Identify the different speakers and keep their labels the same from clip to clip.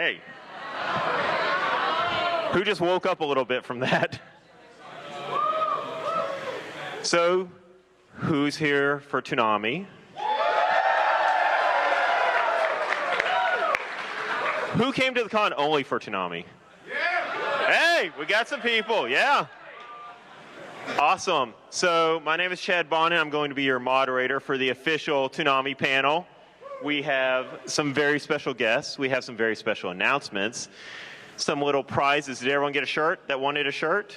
Speaker 1: Hey. Who just woke up a little bit from that? So, who's here for Toonami? Who came to the con only for Toonami? Hey, we got some people, yeah. Awesome. So my name is Chad Bonin. I'm going to be your moderator for the official Toonami panel. We have some very special guests. We have some very special announcements. Some little prizes. Did everyone get a shirt that wanted a shirt?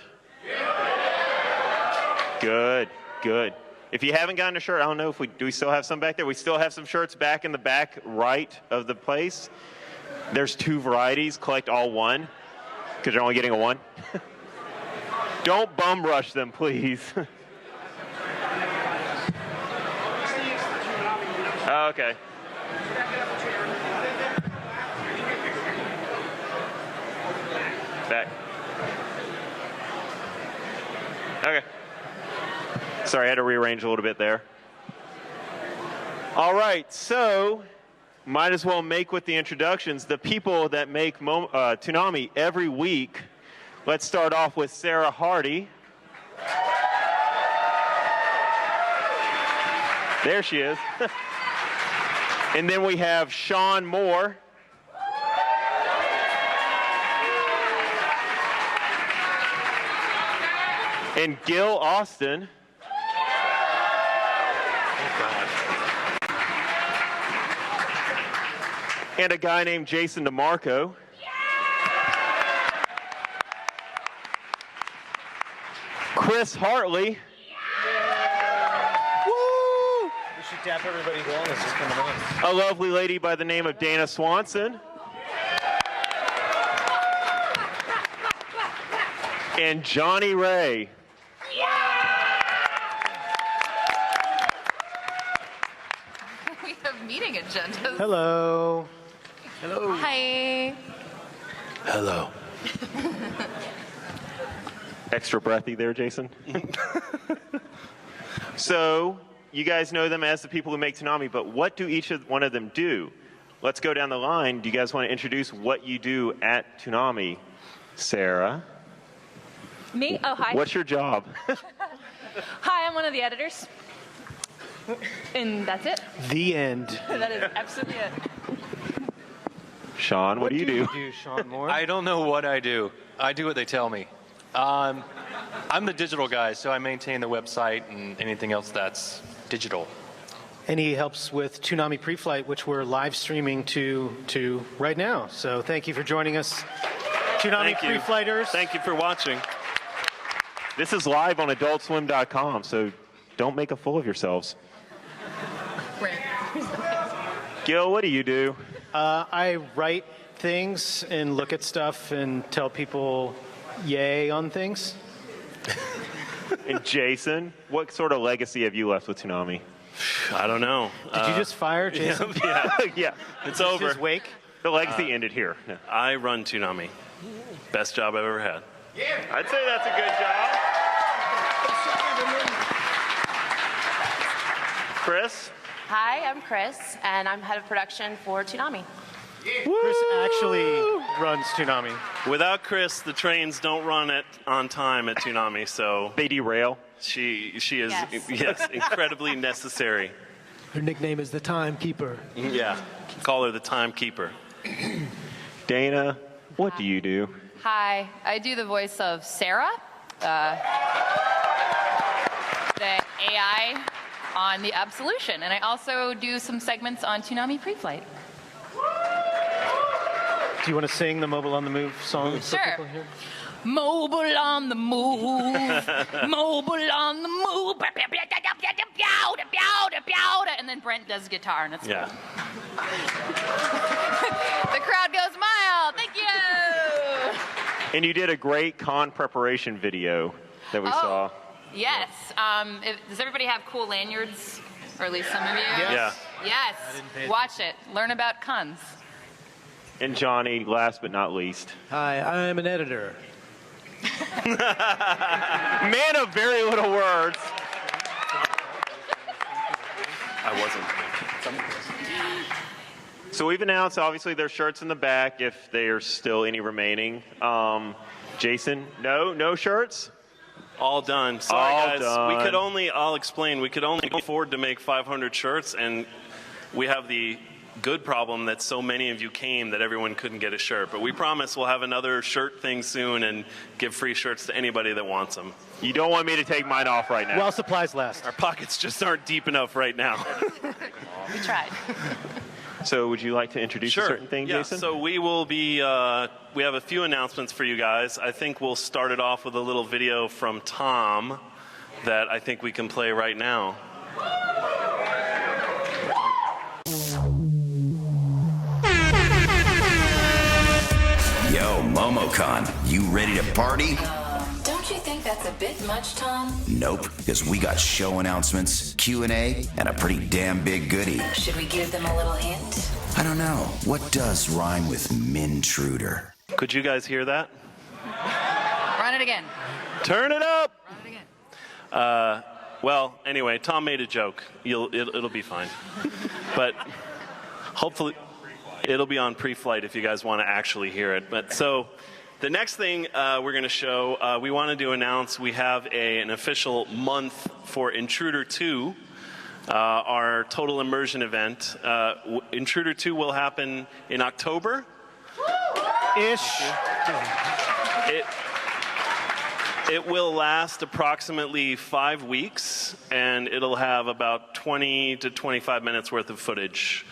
Speaker 1: Good, good. If you haven't gotten a shirt, I don't know if do we still have some back there? We still have some shirts back in the back right of the place. There's 2 varieties. Collect all 1 because you're only getting a 1. Don't bum rush them, please. Oh, okay. Back. Okay. Sorry, I had to rearrange a little bit there. All right, so might as well make with the introductions. The people that make Toonami every week. Let's start off with Sarah Hardy. There she is. And then we have Sean Moore. And Gil Austin. And a guy named Jason DeMarco. Chris Hartley. Woo!
Speaker 2: We should tap everybody down. This is coming on.
Speaker 1: A lovely lady by the name of Dana Swanson. And Johnny Ray.
Speaker 3: We have meeting agendas.
Speaker 2: Hello. Hello.
Speaker 3: Hi.
Speaker 2: Hello.
Speaker 1: Extra breathy there, Jason. So, you guys know them as the people who make Toonami, but what do each one of them do? Let's go down the line. Do you guys want to introduce what you do at Toonami? Sarah?
Speaker 3: Me? Oh, hi.
Speaker 1: What's your job?
Speaker 3: Hi, I'm one of the editors. And that's it.
Speaker 2: The end.
Speaker 3: That is absolutely it.
Speaker 1: Sean, what do you do?
Speaker 2: Sean Moore?
Speaker 4: I don't know what I do. I do what they tell me. I'm the digital guy, so I maintain the website and anything else that's digital.
Speaker 2: And he helps with Toonami Pre-Flight, which we're live streaming to right now. So thank you for joining us, Toonami Pre-Flighters.
Speaker 1: Thank you for watching. This is live on AdultSwim.com, so don't make a fool of yourselves. Gil, what do you do?
Speaker 2: I write things and look at stuff and tell people yay on things.
Speaker 1: And Jason, what sort of legacy have you left with Toonami?
Speaker 5: I don't know.
Speaker 2: Did you just fire Jason?
Speaker 5: Yeah,
Speaker 1: Yeah,
Speaker 5: it's over.
Speaker 2: His wake?
Speaker 1: the legacy ended here. Yeah.
Speaker 5: I run Toonami. Best job I've ever had.
Speaker 1: I'd say that's a good job. Chris?
Speaker 6: Hi, I'm Chris, and I'm head of production for Toonami.
Speaker 2: Chris actually runs Toonami.
Speaker 5: Without Chris, the trains don't run on time at Toonami, so
Speaker 1: They derail.
Speaker 5: she is
Speaker 6: Yes.
Speaker 5: incredibly necessary.
Speaker 7: Her nickname is the Timekeeper.
Speaker 5: Yeah, call her the timekeeper.
Speaker 1: Dana, what do you do?
Speaker 3: Hi, I do the voice of Sarah, the AI on the Absolution, and I also do some segments on Toonami Pre-Flight.
Speaker 2: Do you want to sing the Mobile on the Move song? so
Speaker 3: Sure.
Speaker 2: people hear?
Speaker 3: Mobile on the move, mobile on the move, and then Brent does guitar, and it's
Speaker 5: Yeah.
Speaker 3: the crowd goes mild. Thank you.
Speaker 1: And you did a great con preparation video that we saw.
Speaker 3: Yes. Does everybody have cool lanyards? Or at least some of you?
Speaker 5: Yeah.
Speaker 3: Yes. Watch it. Learn about cons.
Speaker 1: And Johnny, last but not least.
Speaker 7: Hi, I'm an editor.
Speaker 1: Man of very little words.
Speaker 5: I wasn't.
Speaker 1: So we've announced, obviously, there's shirts in the back if there's still any remaining. Jason, no shirts?
Speaker 5: All done. Sorry,
Speaker 1: All
Speaker 5: guys.
Speaker 1: done.
Speaker 5: I'll explain. We could only afford to make 500 shirts, and we have the good problem that so many of you came that everyone couldn't get a shirt. But we promise we'll have another shirt thing soon and give free shirts to anybody that wants them.
Speaker 1: You don't want me to take mine off right now.
Speaker 2: While supplies last.
Speaker 5: Our pockets just aren't deep enough right now.
Speaker 3: We tried.
Speaker 1: So would you like to introduce a certain thing,
Speaker 5: yeah,
Speaker 1: Jason?
Speaker 5: So we will be, we have a few announcements for you guys. I think we'll start it off with a little video from Tom that I think we can play right now.
Speaker 8: Yo, Momocon, you ready to party?
Speaker 9: Don't you think that's a bit much, Tom?
Speaker 8: Nope, because we got show announcements, Q&A, and a pretty damn big goodie.
Speaker 9: Should we give them a little hint?
Speaker 8: I don't know. What does rhyme with Mintruder?
Speaker 5: Could you guys hear that?
Speaker 3: Run it again.
Speaker 5: Turn it up!
Speaker 3: Run it again.
Speaker 5: Well, anyway, Tom made a joke. It'll be fine. But hopefully it'll be on pre-flight if you guys want to actually hear it. But so the next thing we're going to show, we wanted to announce we have an official month for Intruder 2, our total immersion event. Intruder 2 will happen in October.
Speaker 2: Ish.
Speaker 5: It will last approximately 5 weeks, and it'll have about 20 to 25 minutes worth of footage.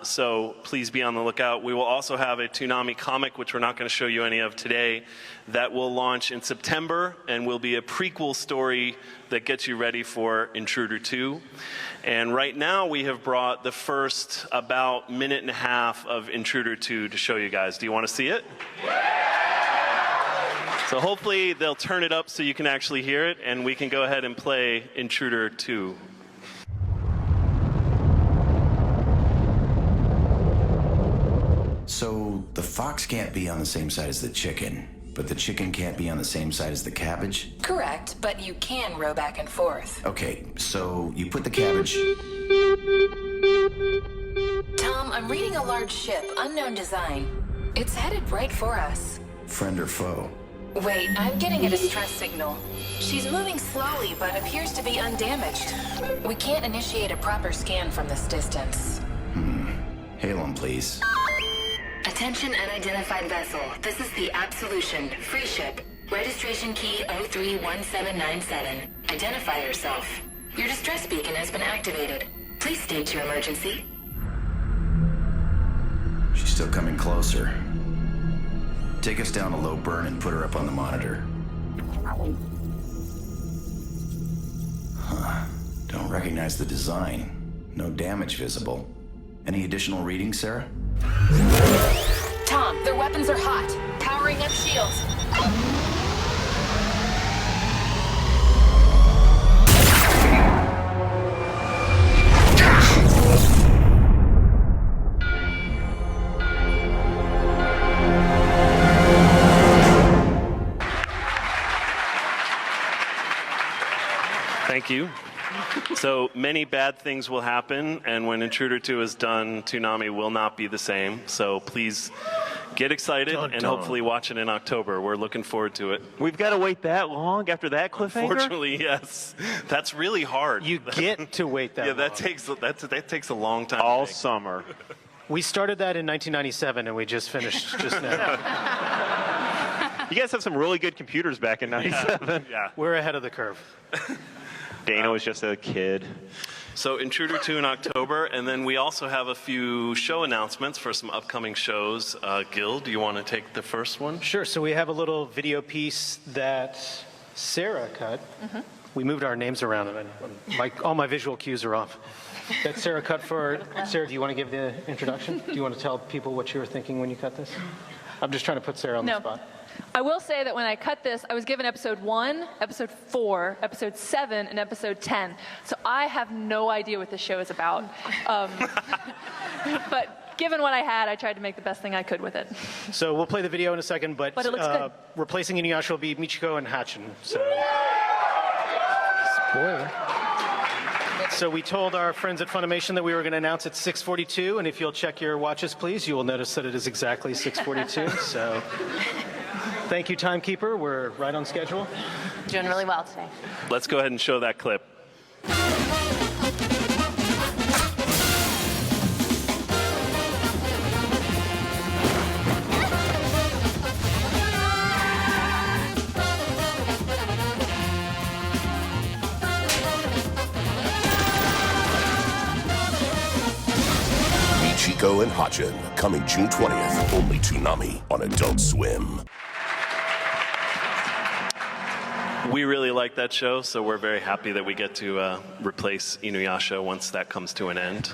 Speaker 5: So please be on the lookout. We will also have a Toonami comic, which we're not going to show you any of today, that will launch in September and will be a prequel story that gets you ready for Intruder 2. And right now we have brought the first about minute and a half of Intruder 2 to show you guys. Do you want to see it? So hopefully they'll turn it up so you can actually hear it, and we can go ahead and play Intruder 2.
Speaker 8: So, the fox can't be on the same side as the chicken, but the chicken can't be on the same side as the cabbage?
Speaker 9: Correct, but you can row back and forth.
Speaker 8: Okay, so you put the cabbage...
Speaker 9: Tom, I'm reading a large ship, unknown design. It's headed right for us.
Speaker 8: Friend or foe?
Speaker 9: Wait, I'm getting a distress signal. She's moving slowly, but appears to be undamaged. We can't initiate a proper scan from this distance.
Speaker 8: Hail 'em, please.
Speaker 9: Attention unidentified vessel. This is the Absolution, free ship. Registration key 031797. Identify yourself. Your distress beacon has been activated. Please state your emergency.
Speaker 8: She's still coming closer. Take us down to low burn and put her up on the monitor. Huh. Don't recognize the design. No damage visible. Any additional readings, Sarah?
Speaker 9: Tom, their weapons are hot. Powering up shields.
Speaker 5: Thank you. So many bad things will happen, and when Intruder 2 is done, Toonami will not be the same. So please get excited and hopefully watch it in October. We're looking forward to it.
Speaker 1: We've got to wait that long after that cliffhanger?
Speaker 5: Unfortunately, yes. That's really hard.
Speaker 2: You get to wait that long.
Speaker 5: that takes a long time.
Speaker 1: All summer.
Speaker 2: We started that in 1997, and we just finished just now.
Speaker 1: You guys have some really good computers back in 97.
Speaker 5: Yeah.
Speaker 2: We're ahead of the curve.
Speaker 1: Dana was just a kid.
Speaker 5: So Intruder 2 in October, and then we also have a few show announcements for some upcoming shows. Gil, do you want to take the first one?
Speaker 2: Sure. So we have a little video piece that Sarah cut. Mm-hmm. We moved our names around, and all my visual cues are off. That Sarah cut for... Sarah, do you want to give the introduction? Do you want to tell people what you were thinking when you cut this? I'm just trying to put Sarah on the spot.
Speaker 10: I will say that when I cut this, I was given episode 1, episode 4, episode 7, and episode 10. So I have no idea what this show is about. But given what I had, I tried to make the best thing I could with it.
Speaker 2: So we'll play the video in a second, but
Speaker 10: it looks good.
Speaker 2: Replacing Inuyasha will be Michiko and Hatchin. So, spoiler. So we told our friends at Funimation that we were going to announce at 6:42, and if you'll check your watches, please, you will notice that it is exactly 6:42. So thank you, Timekeeper. We're right on schedule.
Speaker 6: Doing really well today.
Speaker 5: Let's go ahead and show that clip.
Speaker 11: Michiko and Hachin, coming June 20th, only Toonami on Adult Swim.
Speaker 5: We really like that show, so we're very happy that we get to replace Inuyasha once that comes to an end.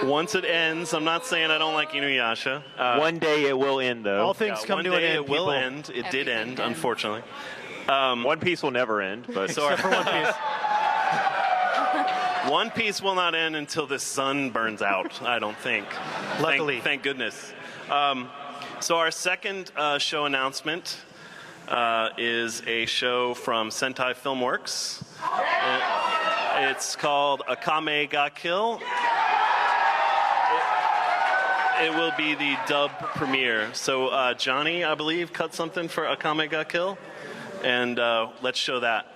Speaker 5: Once it ends, I'm not saying I don't like Inuyasha.
Speaker 1: One day it will end, though.
Speaker 2: All things come to an end.
Speaker 5: One day it will
Speaker 2: people.
Speaker 5: end. It did end, unfortunately.
Speaker 1: One Piece will never end, but
Speaker 2: Except for One Piece.
Speaker 5: One Piece will not end until the sun burns out, I don't think.
Speaker 2: Luckily.
Speaker 5: Thank goodness. So our second show announcement is a show from Sentai Filmworks. It's called Akame ga Kill. It will be the dub premiere. So Johnny, I believe, cut something for Akame ga Kill. And let's show that.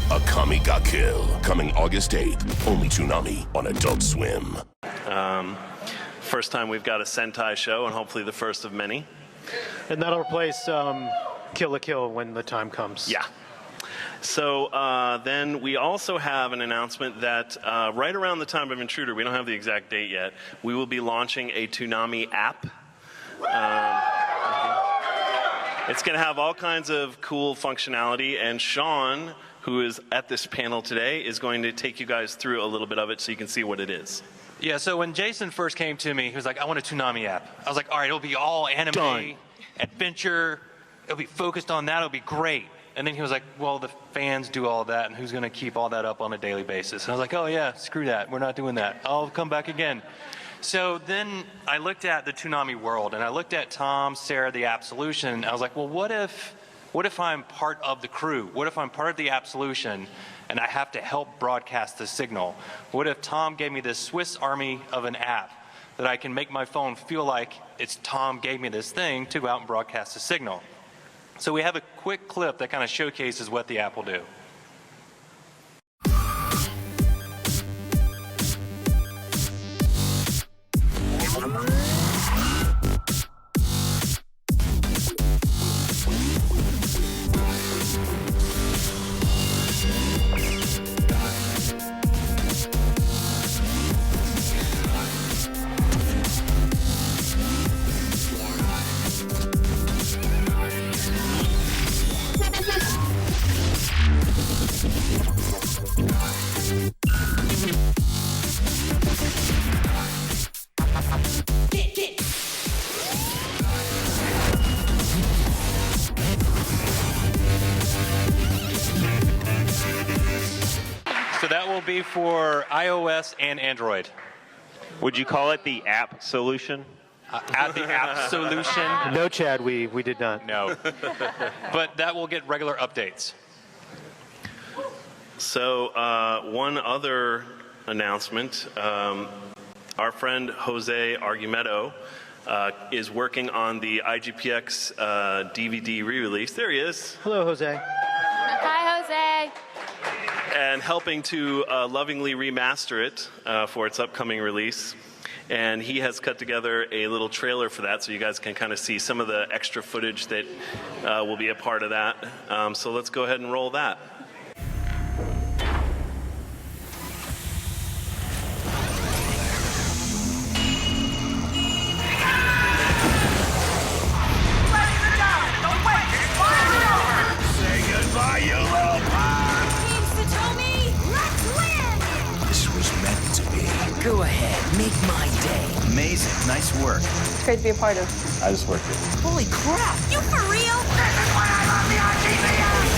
Speaker 11: Akame ga Kill, coming August 8th, only Toonami on Adult Swim.
Speaker 5: First time we've got a Sentai show, and hopefully the first of many.
Speaker 2: And that'll replace Kill la Kill when the time comes.
Speaker 5: Yeah. So then we also have an announcement that right around the time of Intruder, we don't have the exact date yet, we will be launching a Toonami app. It's going to have all kinds of cool functionality, and Sean, who is at this panel today, is going to take you guys through a little bit of it so you can see what it is.
Speaker 4: Yeah, so when Jason first came to me, he was like, I want a Toonami app. I was like, all right, it'll be all anime,
Speaker 1: Done.
Speaker 4: adventure, it'll be focused on that, it'll be great. And then he was like, well, the fans do all that, and who's going to keep all that up on a daily basis? And I was like, oh yeah, screw that, we're not doing that. I'll come back again. So then I looked at the Toonami world, and I looked at Tom, Sarah, the Absolution, and I was like, well, what if I'm part of the crew? What if I'm part of the Absolution and I have to help broadcast the signal? What if Tom gave me this Swiss Army of an app that I can make my phone feel like it's Tom gave me this thing to go out and broadcast the signal? So we have a quick clip that kind of showcases what the app will do. So that will be for iOS and Android.
Speaker 1: would you call it the app solution?
Speaker 4: At the app solution?
Speaker 2: No, Chad, we did not.
Speaker 4: No. But that will get regular updates.
Speaker 5: So one other announcement. Our friend Jose Argumedo is working on the IGPX DVD re-release. There he is.
Speaker 2: Hello, Jose.
Speaker 6: Hi, Jose.
Speaker 5: And helping to lovingly remaster it for its upcoming release. And he has cut together a little trailer for that so you guys can kind of see some of the extra footage that will be a part of that. So let's go ahead and roll that.
Speaker 8: Go ahead, make my day. Amazing. Nice work.
Speaker 10: It's great to be a part of.
Speaker 12: I just worked it.
Speaker 9: Holy crap! You for real? This is why I love the RGBS!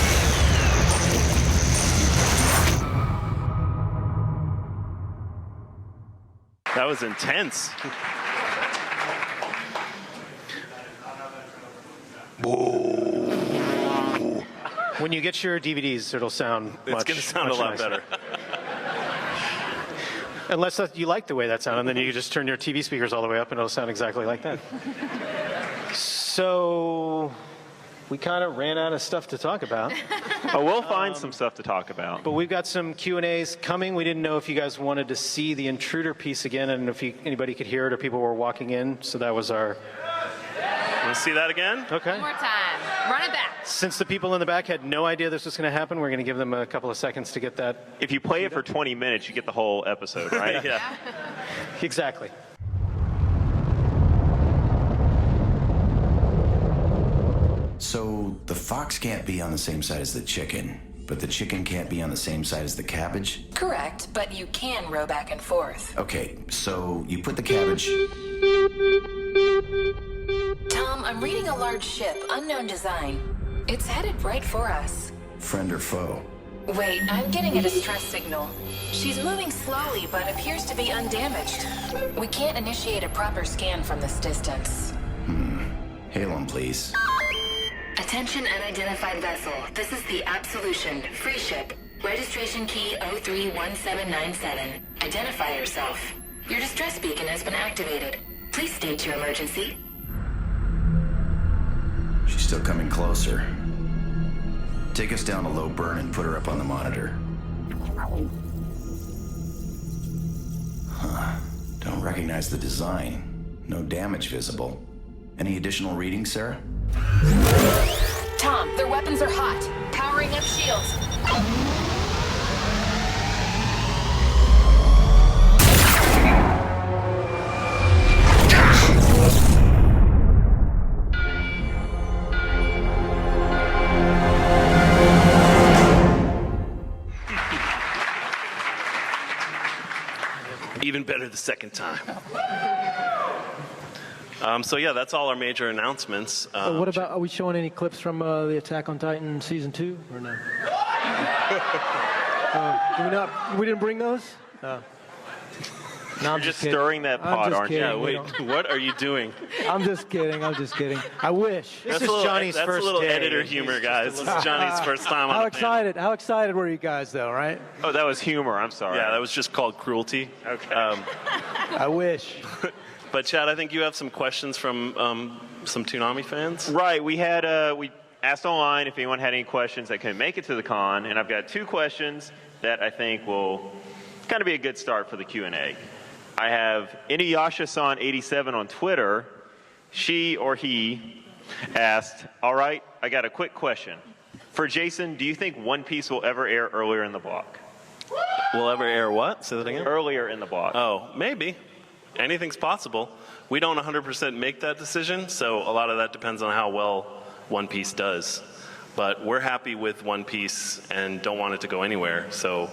Speaker 5: That was intense.
Speaker 2: When you get your DVDs, it'll sound
Speaker 5: It's
Speaker 2: much,
Speaker 5: going to sound a
Speaker 2: much
Speaker 5: lot
Speaker 2: nicer.
Speaker 5: better.
Speaker 2: Unless you like the way that sounded, and then you just turn your TV speakers all the way up and it'll sound exactly like that. So we kind of ran out of stuff to talk about.
Speaker 1: Oh, we'll find some stuff to talk about.
Speaker 2: But we've got some Q&As coming. We didn't know if you guys wanted to see the intruder piece again and if anybody could hear it or people were walking in. So that was our...
Speaker 5: Want to see that again?
Speaker 2: Okay.
Speaker 3: One more time. Run it back.
Speaker 2: Since the people in the back had no idea this was going to happen, we're going to give them a couple of seconds to get that.
Speaker 1: If you play it for 20 minutes, you get the whole episode, right?
Speaker 5: Yeah.
Speaker 2: Exactly.
Speaker 8: So the fox can't be on the same side as the chicken, but the chicken can't be on the same side as the cabbage?
Speaker 9: Correct, but you can row back and forth.
Speaker 8: Okay, so you put the cabbage...
Speaker 9: Tom, I'm reading a large ship, unknown design. It's headed right for us.
Speaker 8: Friend or foe?
Speaker 9: Wait, I'm getting a distress signal. She's moving slowly, but appears to be undamaged. We can't initiate a proper scan from this distance.
Speaker 8: Hail 'em, please.
Speaker 9: Attention unidentified vessel. This is the Absolution, free ship. Registration key 031797. Identify yourself. Your distress beacon has been activated. Please state your emergency.
Speaker 8: She's still coming closer. Take us down to low burn and put her up on the monitor. Huh. Don't recognize the design. No damage visible. Any additional readings, Sarah?
Speaker 9: Tom, their weapons are hot. Powering up shields.
Speaker 5: Even better the second time. So yeah, that's all our major announcements.
Speaker 7: What about, are we showing any clips from the Attack on Titan season 2 or no? We didn't bring those? No, I'm
Speaker 1: You're just
Speaker 7: kidding.
Speaker 1: stirring that
Speaker 7: I'm
Speaker 1: pot,
Speaker 7: just
Speaker 1: aren't you?
Speaker 7: kidding.
Speaker 5: Yeah, wait, what are you doing?
Speaker 7: I'm just kidding. I wish.
Speaker 2: This is Johnny's
Speaker 5: that's
Speaker 2: first
Speaker 5: a little
Speaker 2: day.
Speaker 5: editor humor, guys. This is Johnny's first time on
Speaker 7: How
Speaker 5: the panel.
Speaker 7: excited? How excited were you guys, though? Right?
Speaker 1: Oh, that was humor. I'm sorry.
Speaker 5: Yeah, that was just called cruelty.
Speaker 1: Okay.
Speaker 7: I wish.
Speaker 5: But Chad, I think you have some questions from some Toonami fans.
Speaker 1: Right. We asked online if anyone had any questions that couldn't make it to the con, and I've got 2 questions that I think will kind of be a good start for the Q&A. I have Inuyasha-san 87 on Twitter. She or he asked, all right, I got a quick question. For Jason, do you think One Piece will ever air earlier in the block?
Speaker 5: Will ever air what? Say that again?
Speaker 1: Earlier in the block.
Speaker 5: Oh, maybe. Anything's possible. We don't 100% make that decision, so a lot of that depends on how well One Piece does. But we're happy with One Piece and don't want it to go anywhere. So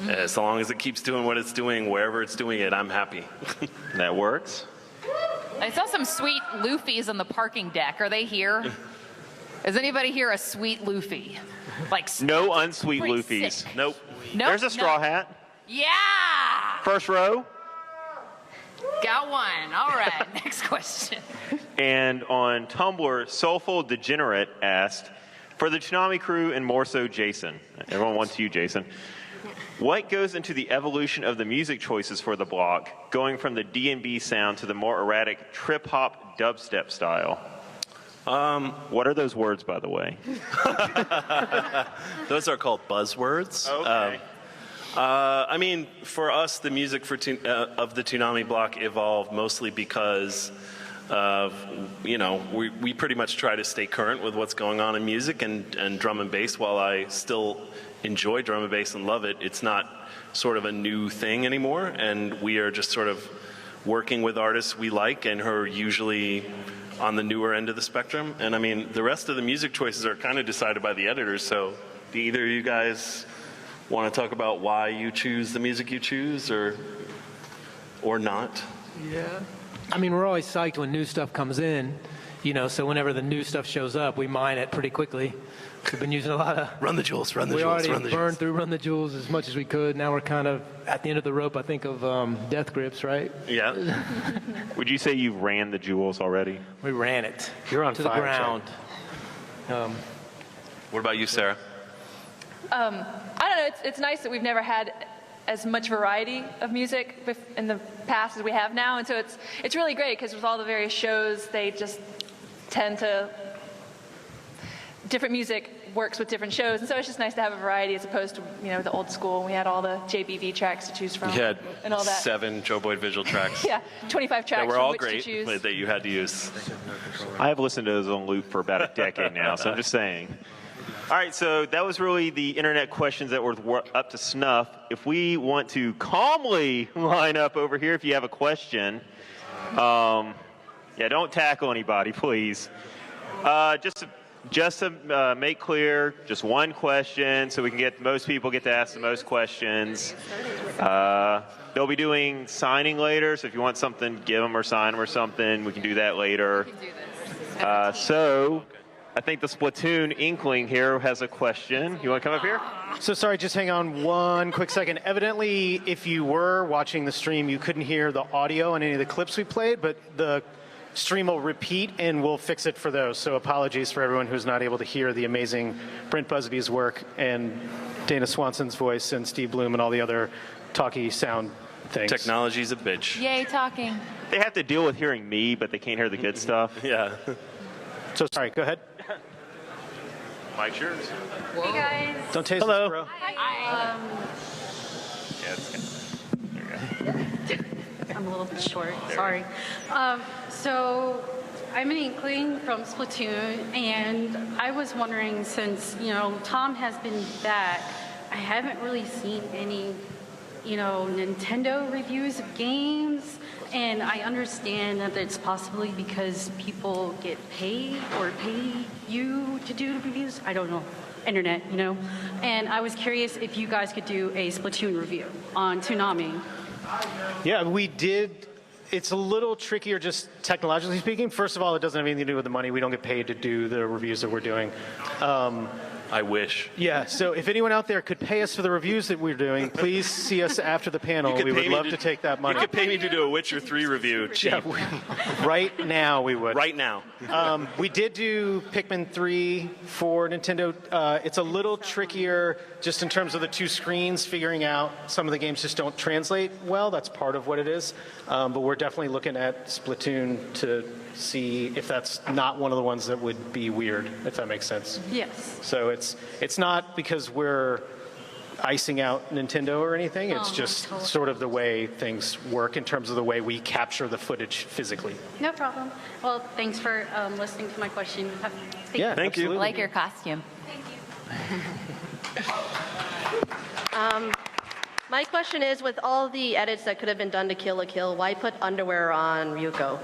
Speaker 5: as long as it keeps doing what it's doing, wherever it's doing it, I'm happy.
Speaker 1: That works.
Speaker 3: I saw some sweet Luffys on the parking deck. Are they here? Is anybody here a sweet Luffy? Like
Speaker 1: No unsweet
Speaker 3: pretty
Speaker 1: Luffys.
Speaker 3: sick.
Speaker 5: Nope.
Speaker 3: Nope,
Speaker 1: There's a straw
Speaker 3: no.
Speaker 1: hat.
Speaker 3: Yeah!
Speaker 1: First row.
Speaker 3: Got one. All right, next question.
Speaker 1: And on Tumblr, Soulful Degenerate asked, for the Toonami crew and more so Jason, everyone wants you, Jason, what goes into the evolution of the music choices for the block, going from the D&B sound to the more erratic trip-hop dubstep style? What are those words, by the way?
Speaker 5: Those are called buzzwords.
Speaker 1: Okay.
Speaker 5: I mean, for us, the music of the Toonami block evolved mostly because of, we pretty much try to stay current with what's going on in music and drum and bass. While I still enjoy drum and bass and love it, it's not sort of a new thing anymore. And we are just sort of working with artists we like and who are usually on the newer end of the spectrum. And I mean, the rest of the music choices are kind of decided by the editors. So do either of you guys want to talk about why you choose the music you choose or not?
Speaker 7: Yeah. I mean, we're always psyched when new stuff comes in, you know, so whenever the new stuff shows up, we mine it pretty quickly. We've been using a lot of...
Speaker 12: Run the jewels, run the
Speaker 7: we
Speaker 12: jewels,
Speaker 7: already
Speaker 12: run the
Speaker 7: burned
Speaker 12: jewels.
Speaker 7: through Run the Jewels as much as we could. Now we're kind of at the end of the rope, I think, of Death Grips, right?
Speaker 5: Yeah.
Speaker 1: Would you say you ran the jewels already?
Speaker 7: We ran it.
Speaker 2: You're on
Speaker 7: to
Speaker 2: fire,
Speaker 7: the ground.
Speaker 5: What about you, Sarah?
Speaker 10: I don't know. It's nice that we've never had as much variety of music in the past as we have now, and so it's really great because with all the various shows, they just tend to different music works with different shows, and so it's just nice to have a variety as opposed to the old school. We had all the JBV tracks to choose from.
Speaker 5: You had
Speaker 10: and all that.
Speaker 5: 7 Joe Boyd visual tracks.
Speaker 10: Yeah, 25 tracks
Speaker 5: that were
Speaker 10: from
Speaker 5: all
Speaker 10: which
Speaker 5: great,
Speaker 10: to choose.
Speaker 5: but that you had to use.
Speaker 1: I have listened to those on loop for about a decade now, so I'm just saying. All right, so that was really the internet questions that were up to snuff. If we want to calmly line up over here, if you have a question, don't tackle anybody, please. Just to make clear, just one question, so we can get most people get to ask the most questions. They'll be doing signing later, so if you want something, give them or sign them or something. We can do that later. So I think the Splatoon Inkling here has a question. You want to come up here?
Speaker 2: So sorry, just hang on one quick second. Evidently, if you were watching the stream, you couldn't hear the audio on any of the clips we played, but the stream will repeat and we'll fix it for those. So apologies for everyone who's not able to hear the amazing Brent Busby's work and Dana Swanson's voice and Steve Bloom and all the other talky sound things.
Speaker 5: Technology's a bitch.
Speaker 3: Yay, talking.
Speaker 1: They have to deal with hearing me, but they can't hear the good stuff.
Speaker 5: Yeah.
Speaker 2: So sorry, go ahead.
Speaker 1: Mike's yours.
Speaker 6: Hey guys.
Speaker 2: Don't taste
Speaker 1: Hello.
Speaker 2: this, bro.
Speaker 6: Hi.
Speaker 1: Yeah, there you go.
Speaker 13: I'm a little bit short, sorry. So I'm an Inkling from Splatoon, and I was wondering, since, Tom has been back, I haven't really seen any, Nintendo reviews of games, and I understand that it's possibly because people get paid or pay you to do the reviews. I don't know. Internet, And I was curious if you guys could do a Splatoon review on Toonami.
Speaker 2: Yeah, we did. It's a little trickier just technologically speaking. First of all, it doesn't have anything to do with the money. We don't get paid to do the reviews that we're doing.
Speaker 5: I wish.
Speaker 2: Yeah, so if anyone out there could pay us for the reviews that we're doing, please see us after the panel. We would love to take that money.
Speaker 5: You could pay me to do a Witcher 3 review. Cheap.
Speaker 2: Yeah, right now we would.
Speaker 5: Right now.
Speaker 2: We did do Pikmin 3 for Nintendo. It's a little trickier just in terms of the 2 screens, figuring out some of the games just don't translate well. That's part of what it is. But we're definitely looking at Splatoon to see if that's not one of the ones that would be weird, if that makes sense.
Speaker 13: Yes.
Speaker 2: So it's not because we're icing out Nintendo or anything. It's just
Speaker 13: totally.
Speaker 2: sort of the way things work in terms of the way we capture the footage physically.
Speaker 13: No problem. Well, thanks for listening to my question.
Speaker 5: Thank you.
Speaker 3: I like your costume.
Speaker 14: My question is, with all the edits that could have been done to Kill la Kill, why put underwear on Ryuko?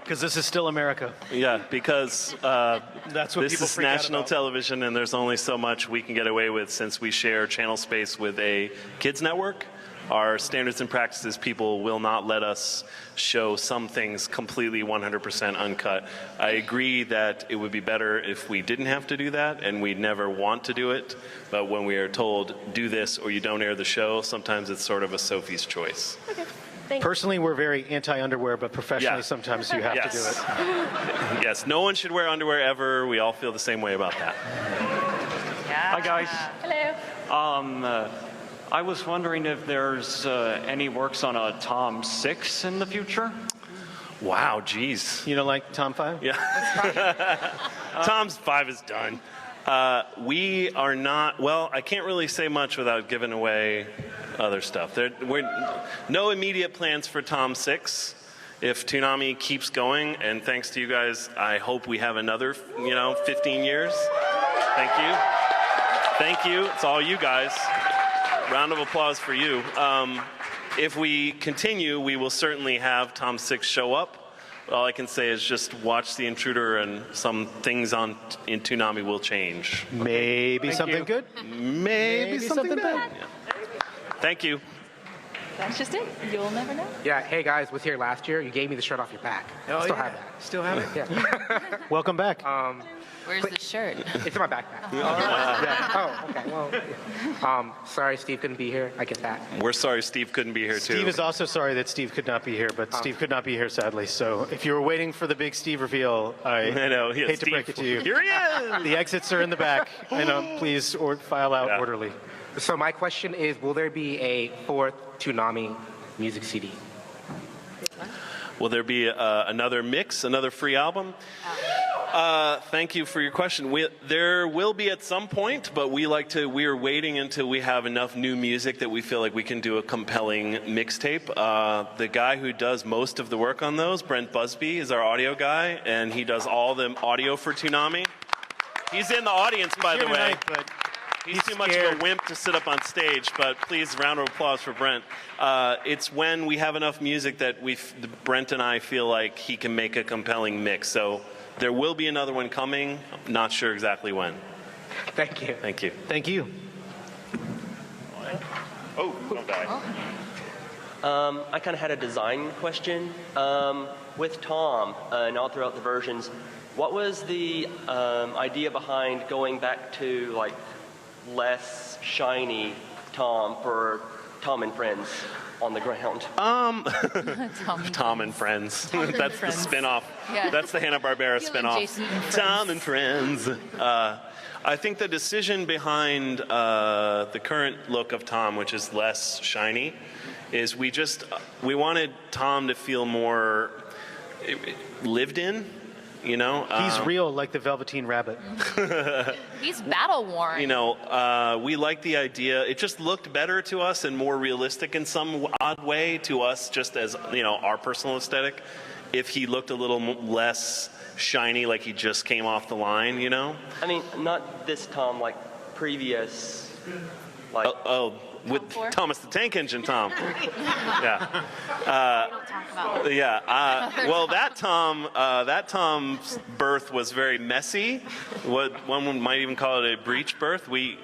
Speaker 2: Because this is still America.
Speaker 5: Yeah, because
Speaker 2: That's what
Speaker 5: this
Speaker 2: people
Speaker 5: is
Speaker 2: freak out
Speaker 5: national
Speaker 2: about.
Speaker 5: television, and there's only so much we can get away with since we share channel space with a kids network. Our standards and practices, people will not let us show some things completely 100% uncut. I agree that it would be better if we didn't have to do that, and we'd never want to do it. But when we are told, do this or you don't air the show, sometimes it's sort of a Sophie's choice.
Speaker 2: Personally, we're very anti-underwear, but professionally,
Speaker 5: Yeah.
Speaker 2: sometimes you have to do it.
Speaker 5: Yes, no one should wear underwear ever. We all feel the same way about that.
Speaker 15: Hi, guys.
Speaker 10: Hello.
Speaker 15: I was wondering if there's any works on a Tom 6 in the future?
Speaker 5: Wow, geez.
Speaker 2: You don't like Tom 5?
Speaker 5: Yeah. Tom's 5 is done. We are not, well, I can't really say much without giving away other stuff. No immediate plans for Tom 6. If Toonami keeps going, and thanks to you guys, I hope we have another, 15 years. Thank you. Thank you. It's all you guys. Round of applause for you. If we continue, we will certainly have Tom 6 show up. All I can say is just watch The Intruder, and some things in Toonami will change.
Speaker 2: Maybe
Speaker 5: Thank
Speaker 2: something
Speaker 5: you.
Speaker 2: good?
Speaker 5: Maybe something bad. Yeah. Thank you.
Speaker 3: That's just it. You'll never know.
Speaker 12: Yeah, hey guys, was here last year. You gave me the shirt off your back.
Speaker 2: Oh,
Speaker 12: Still
Speaker 2: yeah.
Speaker 12: have that.
Speaker 2: Still have it?
Speaker 12: Yeah.
Speaker 2: Welcome back.
Speaker 3: Where's the shirt?
Speaker 12: It's in my backpack. Yeah. Oh, okay. Well, sorry Steve couldn't be here. I get that.
Speaker 5: We're sorry Steve couldn't be here, too.
Speaker 2: Steve is also sorry that Steve could not be here, but Steve could not be here, sadly. So if you were waiting for the big Steve reveal, I
Speaker 5: know, yeah,
Speaker 2: hate
Speaker 5: Steve,
Speaker 2: to break it to you.
Speaker 5: Here he is!
Speaker 2: The exits are in the back. Please file out orderly.
Speaker 12: So my question is, will there be a fourth Toonami music CD?
Speaker 5: Will there be another mix, another free album? Thank you for your question. There will be at some point, but we are waiting until we have enough new music that we feel like we can do a compelling mixtape. The guy who does most of the work on those, Brent Busby, is our audio guy, and he does all the audio for Toonami. He's in the audience, by the way. He's too much of a wimp to sit up on stage, but please, round of applause for Brent. It's when we have enough music that Brent and I feel like he can make a compelling mix. So there will be another one coming. I'm not sure exactly when.
Speaker 12: Thank you.
Speaker 5: Thank you.
Speaker 2: Thank you.
Speaker 5: Oh, don't die.
Speaker 16: I kind of had a design question. With Tom and all throughout the versions, what was the idea behind going back to like less shiny Tom for Tom and Friends on the ground?
Speaker 5: Tom and Friends. That's the spinoff.
Speaker 16: Yeah.
Speaker 5: That's the Hanna-Barbera spinoff.
Speaker 16: Jason and Friends.
Speaker 5: Tom and Friends. I think the decision behind the current look of Tom, which is less shiny, is we wanted Tom to feel more lived in. You know,
Speaker 2: he's real, like the Velveteen Rabbit.
Speaker 3: He's battle worn.
Speaker 5: You know, we like the idea. It just looked better to us and more realistic in some odd way to us, just as, you know, our personal aesthetic. If he looked a little less shiny, like he just came off the line, you know?
Speaker 16: I mean, not this Tom, like previous, like...
Speaker 5: With Thomas the Tank Engine Tom. Yeah. Well, that Tom's birth was very messy. One might even call it a breech birth. We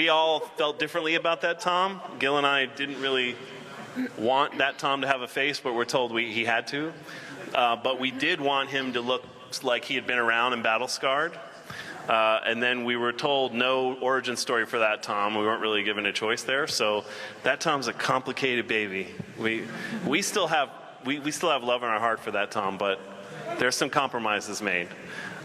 Speaker 5: all felt differently about that Tom. Gil and I didn't really want that Tom to have a face, but we're told he had to. But we did want him to look like he had been around and battle scarred. And then we were told no origin story for that Tom. We weren't really given a choice there. So that Tom's a complicated baby. We still have love in our heart for that Tom, but there's some compromises made.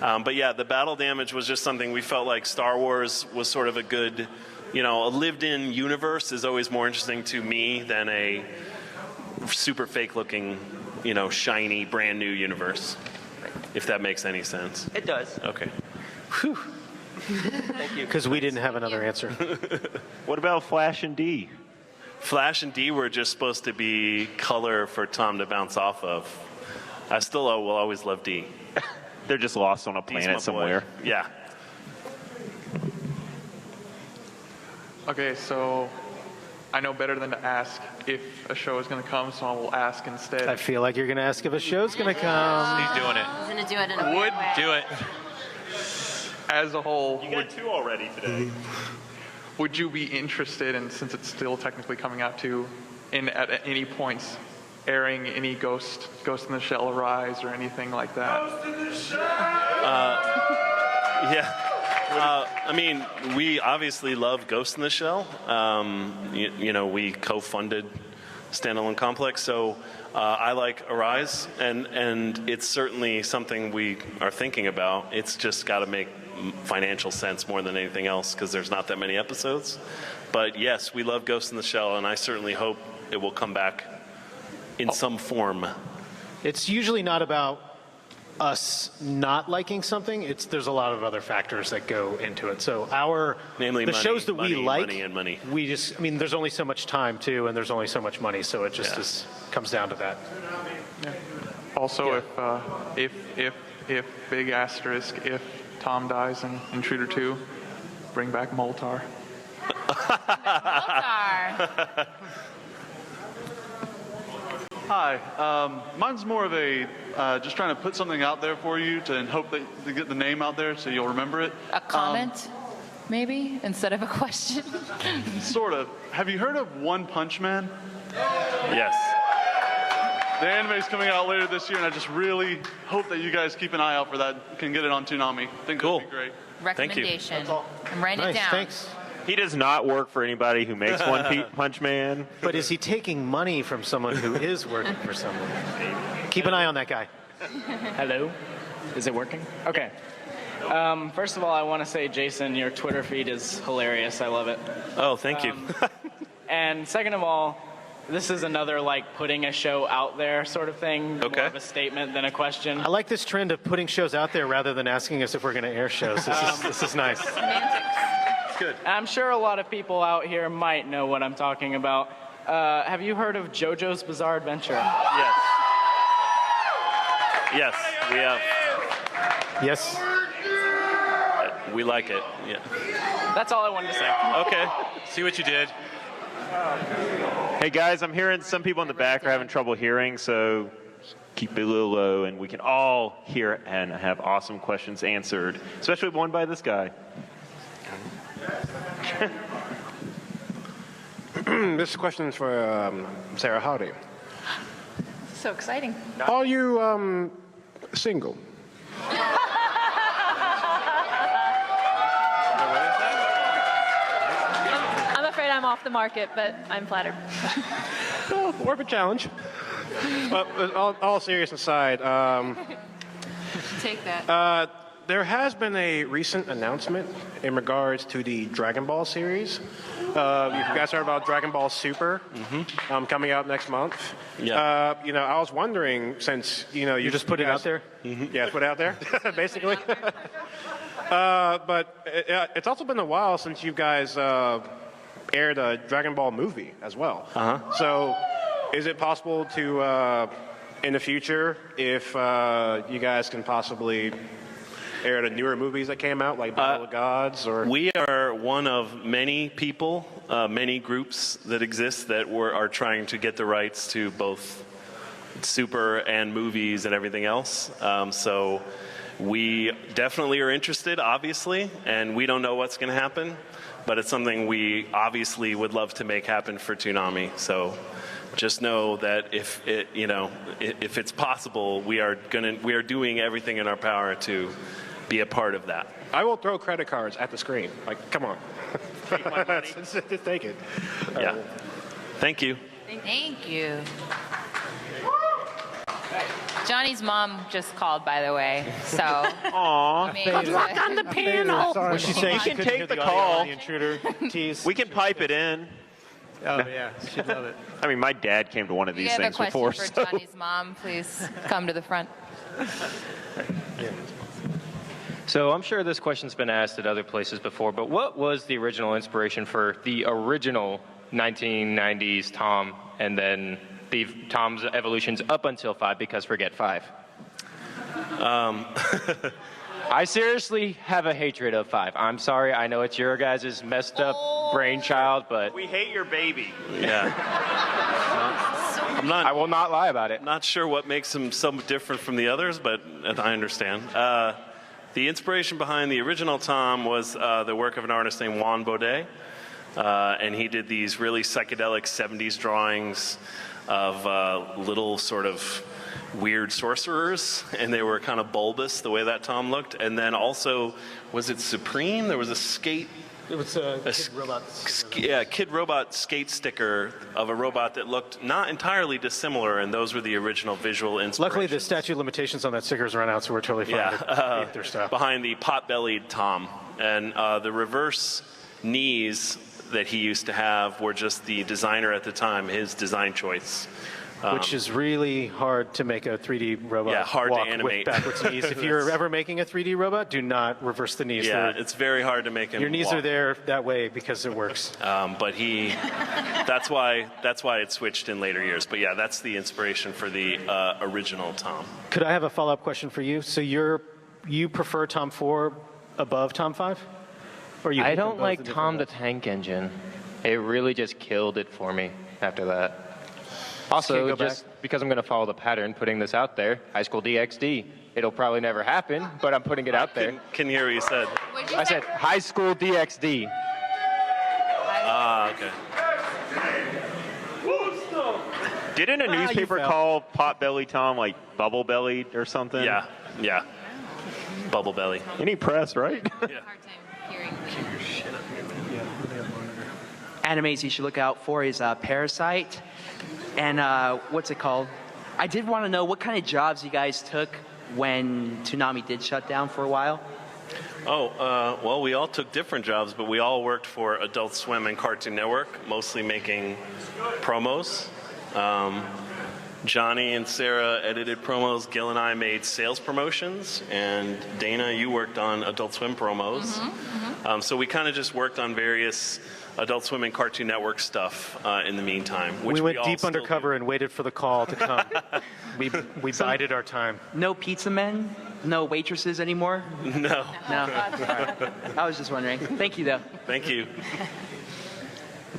Speaker 5: But yeah, the battle damage was just something we felt like Star Wars was sort of a good, you know, a lived-in universe is always more interesting to me than a super fake-looking, you know, shiny, brand-new universe. If that makes any sense.
Speaker 16: It does.
Speaker 5: Okay.
Speaker 2: Whew.
Speaker 16: Thank you.
Speaker 2: Because we didn't have another answer.
Speaker 1: What about Flash and D?
Speaker 5: Flash and D were just supposed to be color for Tom to bounce off of. I still will always love D.
Speaker 1: They're just lost on a planet somewhere.
Speaker 5: Yeah.
Speaker 17: Okay, so I know better than to ask if a show is going to come, so I will ask instead.
Speaker 2: I feel like you're going to ask if a show's going to come.
Speaker 4: He's doing it.
Speaker 6: He's going to do it in a weird way.
Speaker 4: Do it.
Speaker 17: As a whole,
Speaker 1: You got two already today.
Speaker 17: would you be interested, and since it's still technically coming out too, in at any points airing any Ghost in the Shell Rise or anything like that?
Speaker 5: Ghost in the Shell! Yeah. I mean, we obviously love Ghost in the Shell. You know, we co-funded Standalone Complex, so I like Arise, and it's certainly something we are thinking about. It's just got to make financial sense more than anything else because there's not that many episodes. But yes, we love Ghost in the Shell, and I certainly hope it will come back in some form.
Speaker 2: It's usually not about us not liking something. There's a lot of other factors that go into it. So
Speaker 5: namely
Speaker 2: the
Speaker 5: money,
Speaker 2: shows that we like,
Speaker 5: money.
Speaker 2: we just, I mean, there's only so much time too, and there's only so much money, so it just comes down to that.
Speaker 17: Yeah. Also, if big asterisk, if Tom dies in Intruder 2, bring back Moltar.
Speaker 3: Moltar.
Speaker 18: Hi, mine's more of a just trying to put something out there for you and hope that to get the name out there so you'll remember it.
Speaker 3: A comment, maybe, instead of a question?
Speaker 18: Sort of. Have you heard of One Punch Man?
Speaker 5: Yes.
Speaker 18: The anime's coming out later this year, and I just really hope that you guys keep an eye out for that. Can get it on Toonami. I think that'd be great.
Speaker 3: Recommendation. I'm writing it down.
Speaker 2: Thanks.
Speaker 1: He does not work for anybody who makes One Punch Man.
Speaker 2: But is he taking money from someone who is working for someone? Keep an eye on that guy.
Speaker 19: Hello? Is it working? Okay. First of all, I want to say, Jason, your Twitter feed is hilarious. I love it.
Speaker 5: Oh, thank you.
Speaker 19: And second of all, this is another, like, putting a show out there sort of thing.
Speaker 5: Okay.
Speaker 19: More of a statement than a question.
Speaker 2: I like this trend of putting shows out there rather than asking us if we're going to air shows. This is nice.
Speaker 19: It's good. I'm sure a lot of people out here might know what I'm talking about. Have you heard of JoJo's Bizarre Adventure?
Speaker 5: Yes. Yes, we have.
Speaker 2: Yes.
Speaker 5: We like it. Yeah.
Speaker 19: That's all I wanted to say.
Speaker 5: Okay.
Speaker 4: See what you did.
Speaker 1: Hey guys, I'm hearing some people in the back are having trouble hearing, so keep it a little low and we can all hear and have awesome questions answered, especially one by this guy.
Speaker 20: This question is for Sarah Hardy.
Speaker 10: So exciting.
Speaker 20: Are you single?
Speaker 10: I'm afraid I'm off the market, but I'm flattered.
Speaker 20: Well, worth a challenge. All seriousness aside,
Speaker 3: Take that.
Speaker 20: there has been a recent announcement in regards to the Dragon Ball series. You guys heard about Dragon Ball Super coming out next month?
Speaker 5: Yeah.
Speaker 20: I was wondering, since you
Speaker 2: just put it out there.
Speaker 20: Yeah, put it out there, basically. But it's also been a while since you guys aired a Dragon Ball movie as well. So, is it possible to, in the future, if you guys can possibly air the newer movies that came out, like Battle of the Gods, or
Speaker 5: we are one of many people, many groups that exist that are trying to get the rights to both Super and movies and everything else. So we definitely are interested, obviously, and we don't know what's going to happen, but it's something we obviously would love to make happen for Toonami. So just know that if it's possible, we are doing everything in our power to be a part of that.
Speaker 20: I will throw credit cards at the screen. Like, come on.
Speaker 5: Take my money.
Speaker 20: Just take it.
Speaker 5: Yeah. Thank you.
Speaker 3: Thank you. Johnny's mom just called, by the way. So.
Speaker 1: Aww.
Speaker 3: Good luck
Speaker 1: on the panel.
Speaker 2: What's she saying?
Speaker 1: We can take the call.
Speaker 2: The intruder tease.
Speaker 1: We can pipe it in.
Speaker 2: Oh yeah, she'd love it.
Speaker 1: I mean, my dad came to one of
Speaker 3: If you
Speaker 1: these
Speaker 3: have a
Speaker 1: things
Speaker 3: question
Speaker 1: before.
Speaker 3: for
Speaker 1: So.
Speaker 3: Johnny's mom, please come to the front.
Speaker 21: So I'm sure this question's been asked at other places before, but what was the original inspiration for the original 1990s Tom, and then Tom's evolutions up until 5, because forget 5? I seriously have a hatred of 5. I'm sorry, I know it's your guys' messed up brainchild, but
Speaker 1: We hate your baby.
Speaker 5: Yeah.
Speaker 21: I will not lie about it.
Speaker 5: Not sure what makes him so different from the others, but I understand. The inspiration behind the original Tom was the work of an artist named Juan Baudet, and he did these really psychedelic 70s drawings of little sort of weird sorcerers, and they were kind of bulbous the way that Tom looked. And then also, was it Supreme? There was a skate.
Speaker 2: It was Kid Robot.
Speaker 5: Kid Robot skate sticker of a robot that looked not entirely dissimilar, and those were the original visual inspirations.
Speaker 2: Luckily, the statute of limitations on that sticker's run out, so we're totally fine to eat their stuff.
Speaker 5: Behind the pot-bellied Tom. And the reverse knees that he used to have were just the designer at the time, his design choice.
Speaker 2: Which is really hard to make a 3D robot
Speaker 5: hard to
Speaker 2: walk
Speaker 5: animate.
Speaker 2: with backwards knees. If you're ever making a 3D robot, do not reverse the knees.
Speaker 5: Yeah, it's very hard to make him
Speaker 2: Your knees
Speaker 5: walk.
Speaker 2: are there that way because it works.
Speaker 5: But that's why it switched in later years. But yeah, that's the inspiration for the original Tom.
Speaker 2: Could I have a follow-up question for you? So you prefer Tom 4 above Tom 5? Or you
Speaker 21: I
Speaker 2: hate them
Speaker 21: don't
Speaker 2: both
Speaker 21: like
Speaker 2: in different
Speaker 21: Tom the
Speaker 2: ways?
Speaker 21: Tank Engine. It really just killed it for me after that.
Speaker 2: Can't
Speaker 21: Also,
Speaker 2: go
Speaker 21: just because I'm going to follow the pattern, putting this out there, High School DxD. It'll probably never happen, but I'm putting it out there.
Speaker 5: Can hear what you said.
Speaker 21: I said High School DxD.
Speaker 5: Ah, okay.
Speaker 1: Didn't a newspaper call Potbelly Tom like Bubble Bellied or something?
Speaker 5: Yeah, yeah. Bubble Belly.
Speaker 1: Any press, right?
Speaker 11: Animes you should look out for is Parasite and what's it called? I did want to know what kind of jobs you guys took when Toonami did shut down for a while.
Speaker 5: Oh, well, we all took different jobs, but we all worked for Adult Swim and Cartoon Network, mostly making promos. Johnny and Sarah edited promos. Gil and I made sales promotions. And Dana, you worked on Adult Swim promos. So we kind of just worked on various Adult Swim and Cartoon Network stuff in the meantime. Which
Speaker 2: we went
Speaker 5: all
Speaker 2: deep
Speaker 5: still
Speaker 2: undercover and waited for the call to come. we bided our time.
Speaker 11: No pizza men? No waitresses anymore?
Speaker 5: No.
Speaker 11: No. Right. I was just wondering. Thank you, though.
Speaker 5: Thank you.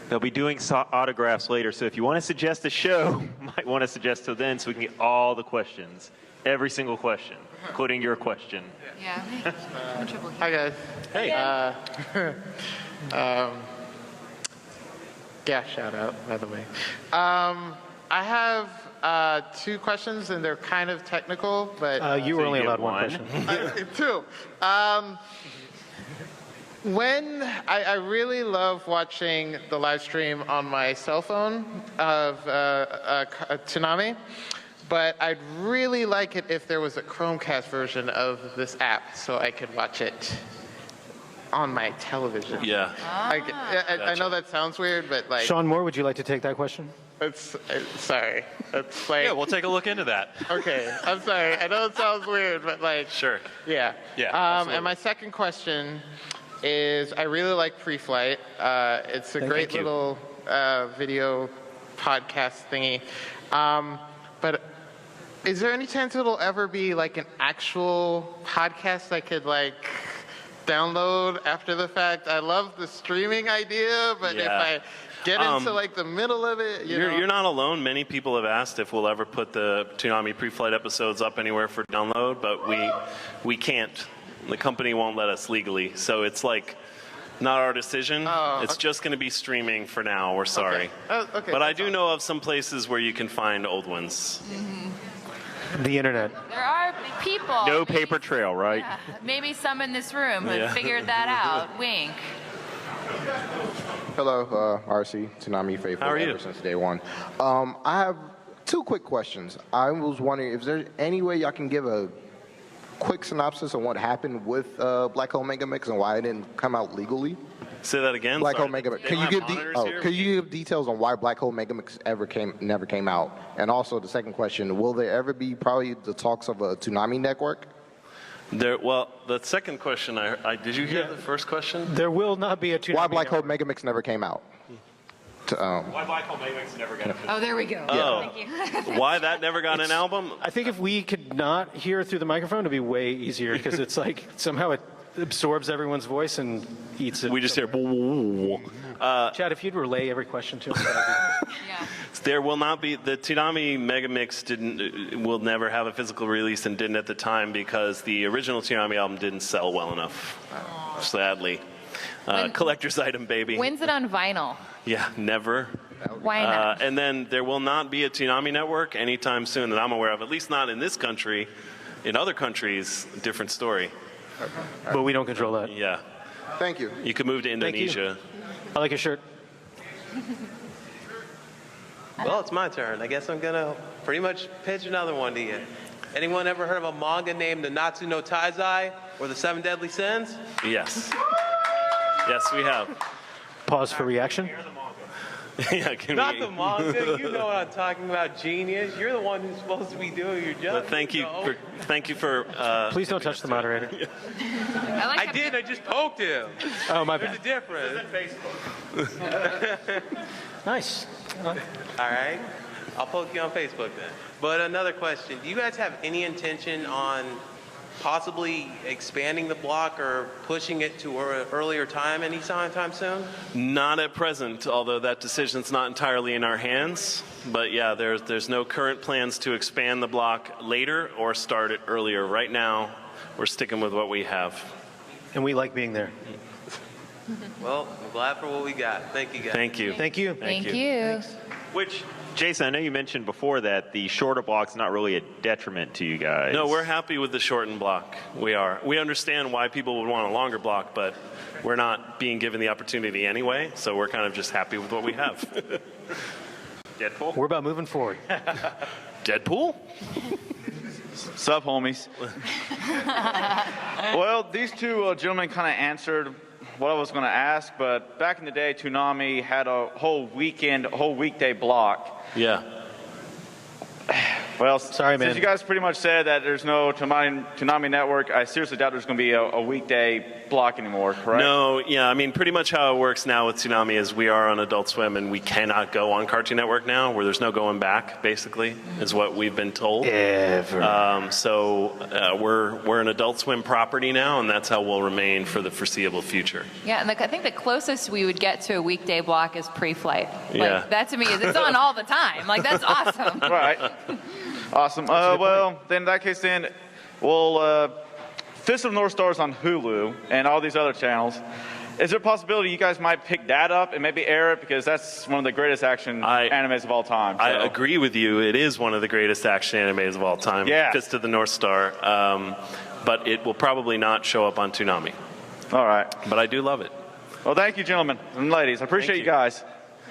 Speaker 1: They'll be doing autographs later, so if you want to suggest a show, you might want to suggest till then so we can get all the questions. Every single question, including your question.
Speaker 3: Yeah.
Speaker 12: Hi, guys.
Speaker 1: Hey.
Speaker 12: Yeah, shout out, by the way. I have two questions, and they're kind of technical, but...
Speaker 2: you were only allowed one question.
Speaker 12: Two. When I really love watching the live stream on my cell phone of Toonami, but I'd really like it if there was a Chromecast version of this app so I could watch it on my television.
Speaker 5: Yeah.
Speaker 12: I know that sounds weird, but like...
Speaker 2: Sean Moore, would you like to take that question?
Speaker 12: Sorry. It's like...
Speaker 4: Yeah, we'll take a look into that.
Speaker 12: Okay, I'm sorry. I know it sounds weird, but like...
Speaker 5: Sure.
Speaker 12: Yeah.
Speaker 5: Yeah,
Speaker 12: and my second question is, I really like Pre-Flight. It's a great little video podcast thingy. But is there any chance it'll ever be like an actual podcast I could like download after the fact? I love the streaming idea, but if I get into like the middle of it,
Speaker 5: you're not alone. Many people have asked if we'll ever put the Toonami Pre-Flight episodes up anywhere for download, but we can't. The company won't let us legally, so it's like not our decision. It's just going to be streaming for now. We're sorry.
Speaker 12: Okay,
Speaker 5: but I do know of some places where you can find old ones.
Speaker 2: The internet.
Speaker 3: There are people.
Speaker 1: No paper trail, right?
Speaker 3: Yeah, maybe some in this room have
Speaker 5: Yeah.
Speaker 3: figured that out. Wink.
Speaker 22: Hello, RC, Toonami faithful.
Speaker 5: How are you?
Speaker 22: Ever since day one. I have two quick questions. I was wondering if there's any way y'all can give a quick synopsis of what happened with Black Hole Mega Mix and why it didn't come out legally.
Speaker 5: Say that again.
Speaker 22: Black
Speaker 5: Sorry.
Speaker 22: Hole Mega Mix.
Speaker 5: They
Speaker 22: Can
Speaker 5: don't
Speaker 22: you
Speaker 5: have
Speaker 22: give
Speaker 5: monitors here?
Speaker 22: could you give details on why Black Hole Mega Mix never came out? And also the second question: will there ever be probably the talks of a Toonami network?
Speaker 5: Well, the second question, did you hear the first question?
Speaker 2: There will not be a Toonami
Speaker 22: Why Black Hole Mega Mix never came out?
Speaker 1: Why Black Hole Mega Mix never got a
Speaker 3: Oh, there we go.
Speaker 5: Oh.
Speaker 3: Thank you.
Speaker 5: Why that never got an album?
Speaker 2: I think if we could not hear through the microphone, it'd be way easier because it's like somehow it absorbs everyone's voice and eats it.
Speaker 5: We just hear.
Speaker 2: Chad, if you'd relay every question to us.
Speaker 5: There will not be the Toonami Mega Mix will never have a physical release and didn't at the time because the original Toonami album didn't sell well enough. Sadly, collector's item, baby.
Speaker 3: When's it on vinyl?
Speaker 5: Yeah, never.
Speaker 3: Why not?
Speaker 5: And then there will not be a Toonami network anytime soon that I'm aware of. At least not in this country. In other countries, different story.
Speaker 2: But we don't control that.
Speaker 5: Yeah.
Speaker 22: Thank you.
Speaker 5: You could move to Indonesia.
Speaker 2: I like your shirt.
Speaker 23: Well, it's my turn. I guess I'm going to pretty much pitch another one to you. Anyone ever heard of a manga named the Natsu no Taizai or the Seven Deadly Sins?
Speaker 5: Yes. Yes, we have.
Speaker 2: Pause for reaction.
Speaker 5: Yeah,
Speaker 23: Not the manga. You know what I'm talking about, genius. You're the one who's supposed to be doing your job.
Speaker 5: But thank you for.
Speaker 2: Please don't touch the moderator.
Speaker 23: I did. I just poked him.
Speaker 2: Oh, my
Speaker 23: There's
Speaker 2: bad.
Speaker 23: a difference.
Speaker 2: Nice.
Speaker 23: All right. I'll poke you on Facebook then. But another question. Do you guys have any intention on possibly expanding the block or pushing it to an earlier time anytime soon?
Speaker 5: Not at present, although that decision's not entirely in our hands. But yeah, there's no current plans to expand the block later or start it earlier. Right now, we're sticking with what we have.
Speaker 2: And we like being there.
Speaker 23: Well, I'm glad for what we got. Thank you, guys.
Speaker 5: Thank you.
Speaker 2: Thank you.
Speaker 3: Thank you.
Speaker 23: Thanks.
Speaker 1: Which, Jason, I know you mentioned before that the shorter block's not really a detriment to you guys.
Speaker 5: No, we're happy with the shortened block. We are. We understand why people would want a longer block, but we're not being given the opportunity anyway, so we're kind of just happy with what we have.
Speaker 1: Deadpool?
Speaker 2: We're about moving forward.
Speaker 5: Deadpool?
Speaker 7: Sup, homies? Well, these two gentlemen kind of answered what I was going to ask, but back in the day, Toonami had a whole weekday block.
Speaker 5: Yeah.
Speaker 7: Well,
Speaker 2: sorry, man.
Speaker 7: Since you guys pretty much said that there's no Toonami network, I seriously doubt there's going to be a weekday block anymore, correct?
Speaker 5: No, yeah, I mean, pretty much how it works now with Toonami is we are on Adult Swim and we cannot go on Cartoon Network now, where there's no going back, basically, is what we've been told. So we're an Adult Swim property now, and that's how we'll remain for the foreseeable future.
Speaker 3: Yeah, and I think the closest we would get to a weekday block is Pre-Flight.
Speaker 5: Yeah.
Speaker 3: That to me is, it's on all the time. Like, that's awesome.
Speaker 7: Right. Awesome. Well, then in that case, we'll Fist of North Star's on Hulu and all these other channels. Is there a possibility you guys might pick that up and maybe air it, because that's one of the greatest action animes of all time? So.
Speaker 5: I agree with you. It is one of the greatest action animes of all time.
Speaker 7: Yeah.
Speaker 5: Fist of the North Star. But it will probably not show up on Toonami.
Speaker 7: All right.
Speaker 5: But I do love it.
Speaker 7: Well, thank you, gentlemen and ladies. I appreciate you guys.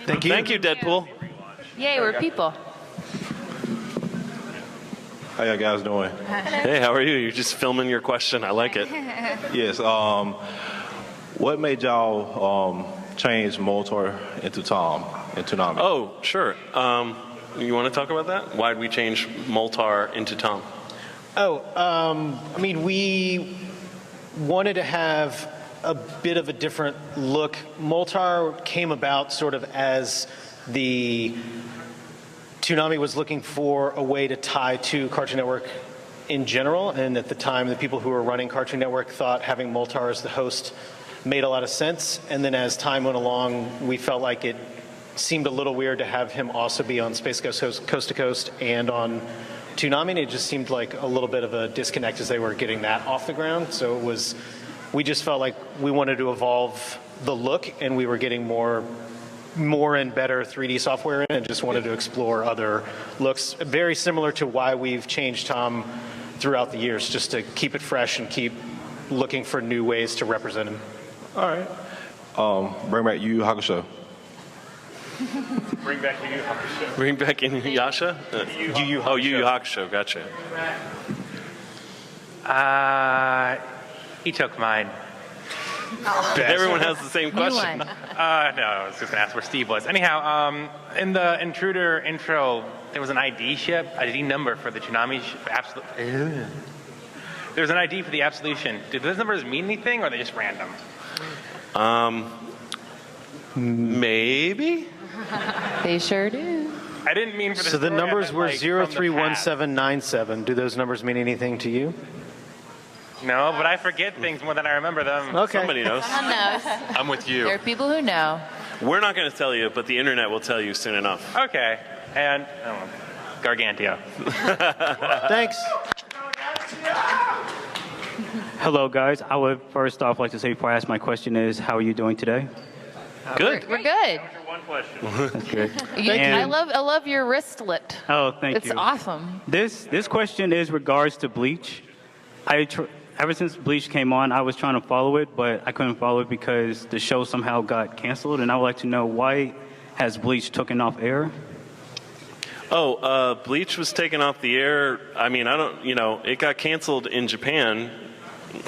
Speaker 5: Thank you. Thank you, Deadpool.
Speaker 3: Yay, we're people.
Speaker 8: How y'all guys doing?
Speaker 5: Hey, how are you? You're just filming your question. I like it.
Speaker 8: Yes. What made y'all change Moltar into Tom and Toonami?
Speaker 5: Oh, sure. You want to talk about that? Why did we change Moltar into Tom?
Speaker 2: I mean, we wanted to have a bit of a different look. Moltar came about sort of as the Toonami was looking for a way to tie to Cartoon Network in general, and at the time, the people who were running Cartoon Network thought having Moltar as the host made a lot of sense. And then as time went along, we felt like it seemed a little weird to have him also be on Space Ghost Coast to Coast and on Toonami. And it just seemed like a little bit of a disconnect as they were getting that off the ground. So we just felt like we wanted to evolve the look, and we were getting more and better 3D software in, and just wanted to explore other looks. Very similar to why we've changed Tom throughout the years, just to keep it fresh and keep looking for new ways to represent him.
Speaker 8: All right. Bring back Yu Yu Hakusho.
Speaker 2: Bring back Yu Yu Hakusho.
Speaker 5: Bring back Inuyasha?
Speaker 2: Yu Yu Hakusho.
Speaker 5: Oh, Yu Yu Hakusho. Gotcha.
Speaker 9: He took mine.
Speaker 5: Everyone has the same question.
Speaker 9: No, I was just going to ask where Steve was. Anyhow, in the Intruder intro, there was an ID number for the Toonami Absolution. There was an ID for the Absolution. Did those numbers mean anything, or are they just random?
Speaker 5: Maybe.
Speaker 3: They sure do.
Speaker 9: I didn't mean for the
Speaker 2: So the
Speaker 9: story, I
Speaker 2: numbers
Speaker 9: meant,
Speaker 2: were
Speaker 9: like, from the past.
Speaker 2: 031797. Do those numbers mean anything to you?
Speaker 9: No, but I forget things more than I remember them.
Speaker 2: Okay.
Speaker 5: Somebody knows.
Speaker 3: Someone knows.
Speaker 5: I'm with you.
Speaker 3: There are people who know.
Speaker 5: We're not going to tell you, but the internet will tell you soon enough.
Speaker 9: Okay. And Gargantia.
Speaker 2: Thanks.
Speaker 24: Hello, guys. I would first off like to say before I ask my question is, how are you doing today?
Speaker 5: Good.
Speaker 3: We're good.
Speaker 24: One question. That's good.
Speaker 3: I love your wristlet.
Speaker 24: Oh, thank you.
Speaker 3: It's awesome.
Speaker 24: This question is regards to Bleach. Ever since Bleach came on, I was trying to follow it, but I couldn't follow it because the show somehow got canceled, and I would like to know, why has Bleach taken off air?
Speaker 5: Bleach was taken off the air. I mean, it got canceled in Japan.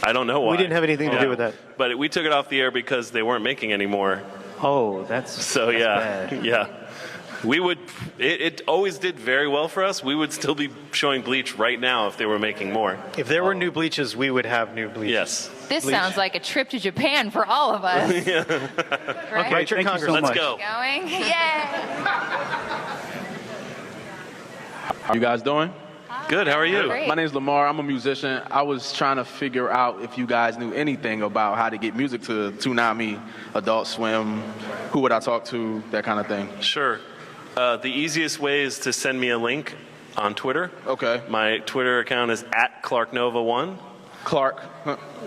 Speaker 5: I don't know why.
Speaker 2: We didn't have anything to do with that.
Speaker 5: But we took it off the air because they weren't making any more.
Speaker 24: Oh, that's
Speaker 5: bad. Yeah. We would. It always did very well for us. We would still be showing Bleach right now if they were making more.
Speaker 2: If there were new Bleaches, we would have new Bleaches.
Speaker 5: Yes.
Speaker 3: This sounds like a trip to Japan for all of us.
Speaker 5: Yeah.
Speaker 3: Right?
Speaker 2: Write your Congress.
Speaker 5: Let's go.
Speaker 3: Going? Yay!
Speaker 25: How you guys doing?
Speaker 5: Good. How are you?
Speaker 3: Great.
Speaker 25: My name's Lamar. I'm a musician. I was trying to figure out if you guys knew anything about how to get music to Toonami, Adult Swim. Who would I talk to? That kind of thing.
Speaker 5: Sure. The easiest way is to send me a link on Twitter.
Speaker 25: Okay.
Speaker 5: My Twitter account is @ClarkNova1.
Speaker 25: Clark.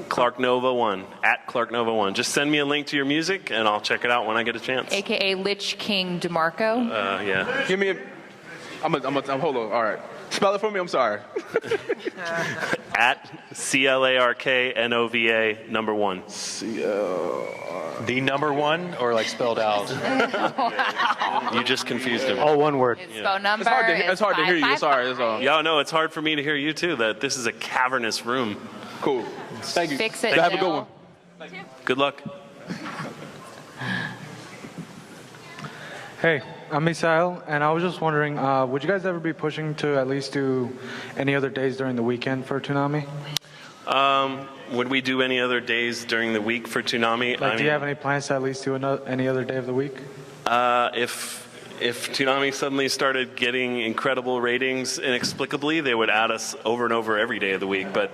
Speaker 5: Clark Nova 1, at Clark Nova 1. Just send me a link to your music, and I'll check it out when I get a chance.
Speaker 3: AKA Lich King DeMarco.
Speaker 5: Yeah.
Speaker 25: Give me a... hold on. All right. Spell it for me. I'm sorry.
Speaker 5: At CLARKNOVA number 1.
Speaker 4: The number 1, or like spelled out?
Speaker 5: You just confused him.
Speaker 2: All one word.
Speaker 3: His phone number
Speaker 25: It's hard to hear you. Sorry. That's all.
Speaker 5: Yeah, no, it's hard for me to hear you too. That this is a cavernous room.
Speaker 25: Cool. Thank you.
Speaker 3: Fix it,
Speaker 25: Have a good
Speaker 3: Jill.
Speaker 25: one.
Speaker 5: Good luck.
Speaker 6: Hey, I'm Misael, and I was just wondering, would you guys ever be pushing to at least do any other days during the weekend for Toonami?
Speaker 5: Would we do any other days during the week for Toonami?
Speaker 6: Like, do you have any plans to at least do any other day of the week?
Speaker 5: If Toonami suddenly started getting incredible ratings inexplicably, they would add us over and over every day of the week. But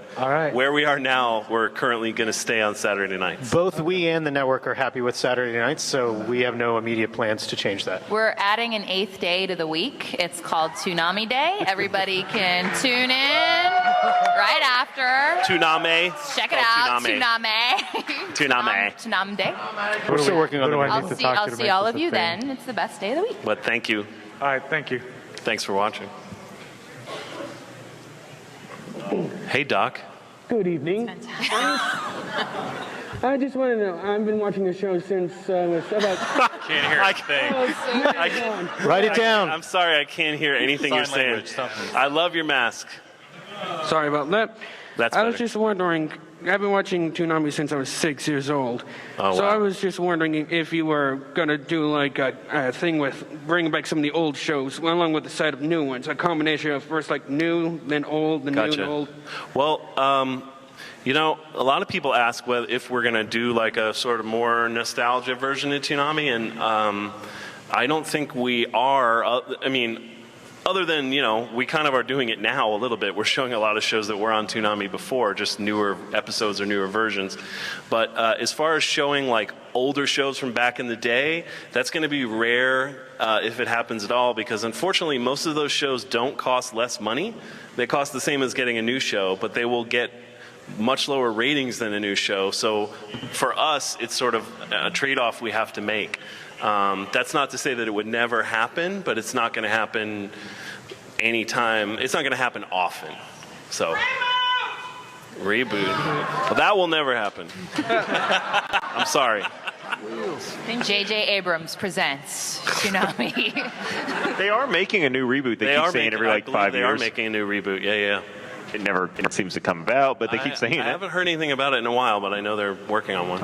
Speaker 5: where we are now, we're currently going to stay on Saturday nights.
Speaker 2: Both we and the network are happy with Saturday nights, so we have no immediate plans to change that.
Speaker 3: We're adding an 8th day to the week. It's called Toonami Day. Everybody can tune in right after.
Speaker 5: Toonami.
Speaker 3: Check it out. Toonami.
Speaker 5: Toonami.
Speaker 3: Day.
Speaker 2: We're still working on the
Speaker 3: I'll see all of you then. It's the best day of the week.
Speaker 5: But thank you.
Speaker 6: All right, thank you.
Speaker 5: Thanks for watching. Hey, Doc.
Speaker 13: Good evening. I just want to know, I've been watching the show since about...
Speaker 5: Can't hear a thing.
Speaker 2: Write it down.
Speaker 5: I'm sorry, I can't hear anything you're saying. I love your mask.
Speaker 13: Sorry about that.
Speaker 5: That's
Speaker 13: I was
Speaker 5: better.
Speaker 13: just wondering, I've been watching Toonami since I was 6 years old.
Speaker 5: Oh,
Speaker 13: so
Speaker 5: wow.
Speaker 13: I was just wondering if you were going to do like a thing with bringing back some of the old shows along with the side of new ones, a combination of first like new, then old, then new and old.
Speaker 5: Well, you know, a lot of people ask if we're going to do like a sort of more nostalgia version of Toonami, and I don't think we are. I mean, other than, you know, we kind of are doing it now a little bit. We're showing a lot of shows that were on Toonami before, just newer episodes or newer versions. But as far as showing like older shows from back in the day, that's going to be rare if it happens at all, because unfortunately most of those shows don't cost less money. They cost the same as getting a new show, but they will get much lower ratings than a new show. So for us, it's sort of a trade-off we have to make. That's not to say that it would never happen, but it's not going to happen anytime. It's not going to happen often. So, reboot. Well, that will never happen. I'm sorry.
Speaker 3: J.J. Abrams presents Toonami.
Speaker 1: They are making a new reboot. They keep saying every like 5 years.
Speaker 5: They are making a new reboot. Yeah.
Speaker 1: It never seems to come about, but they keep saying it.
Speaker 5: I haven't heard anything about it in a while, but I know they're working on one.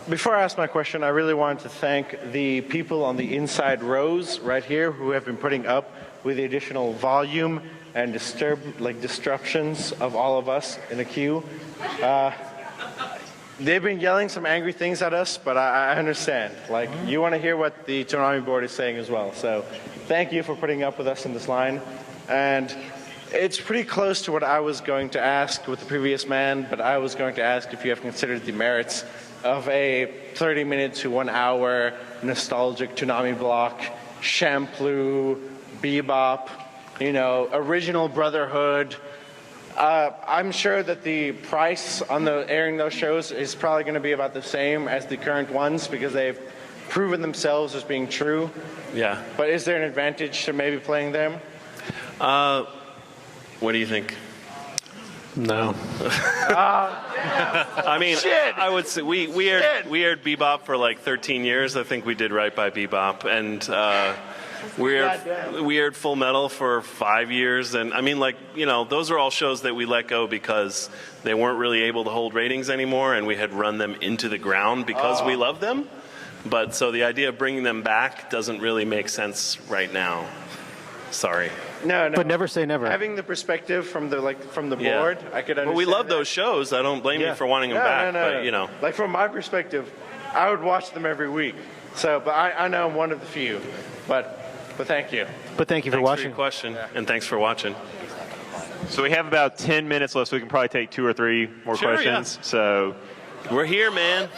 Speaker 14: Before I ask my question, I really wanted to thank the people on the inside rows right here who have been putting up with the additional volume and disruptions of all of us in the queue. They've been yelling some angry things at us, but I understand. Like, you want to hear what the Toonami board is saying as well. So thank you for putting up with us in this line. And it's pretty close to what I was going to ask with the previous man, but I was going to ask if you have considered the merits of a 30-minute to 1 hour nostalgic Toonami block, Shampoo, Bebop, you know, original Brotherhood. I'm sure that the price on airing those shows is probably going to be about the same as the current ones because they've proven themselves as being true.
Speaker 5: Yeah.
Speaker 14: But is there an advantage to maybe playing them?
Speaker 5: What do you think?
Speaker 14: No.
Speaker 5: I mean, I would say we aired Bebop for like 13 years. I think we did right by Bebop, and we aired Full Metal for 5 years. And I mean, like, you know, those are all shows that we let go because they weren't really able to hold ratings anymore, and we had run them into the ground because we love them. But so the idea of bringing them back doesn't really make sense right now. Sorry.
Speaker 14: No.
Speaker 2: But never say never.
Speaker 14: Having the perspective from the board, I could understand.
Speaker 5: But we love those shows. I don't blame you for wanting them back. But you know,
Speaker 14: like from my perspective, I would watch them every week. So, but I know I'm one of the few. But thank you.
Speaker 2: But thank you for
Speaker 5: thanks
Speaker 2: watching.
Speaker 5: For your question, and thanks for watching.
Speaker 1: So we have about 10 minutes left, so we can probably take 2 or 3 more questions.
Speaker 5: Yeah.
Speaker 1: So
Speaker 5: we're here, man.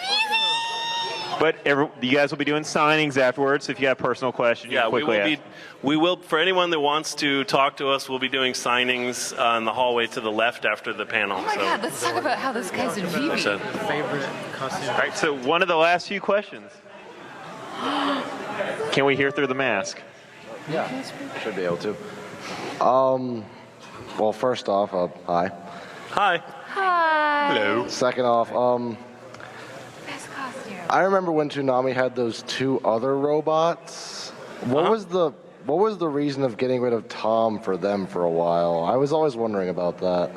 Speaker 1: But you guys will be doing signings afterwards. So if you got a personal question, you
Speaker 5: Yeah,
Speaker 1: can
Speaker 5: we
Speaker 1: quickly
Speaker 5: will
Speaker 1: ask.
Speaker 5: we will, for anyone that wants to talk to us, we'll be doing signings in the hallway to the left after the panel.
Speaker 3: Oh my God, let's talk about how this guy's in Vivi.
Speaker 2: Favorite costume?
Speaker 1: All right, so one of the last few questions. Can we hear through the mask?
Speaker 22: Yeah, should be able to. Well, first off, hi.
Speaker 5: Hi.
Speaker 3: Hi.
Speaker 1: Hello.
Speaker 22: Second off,
Speaker 3: Best costume.
Speaker 22: I remember when Toonami had those two other robots. What was the reason of getting rid of Tom for them for a while? I was always wondering about that.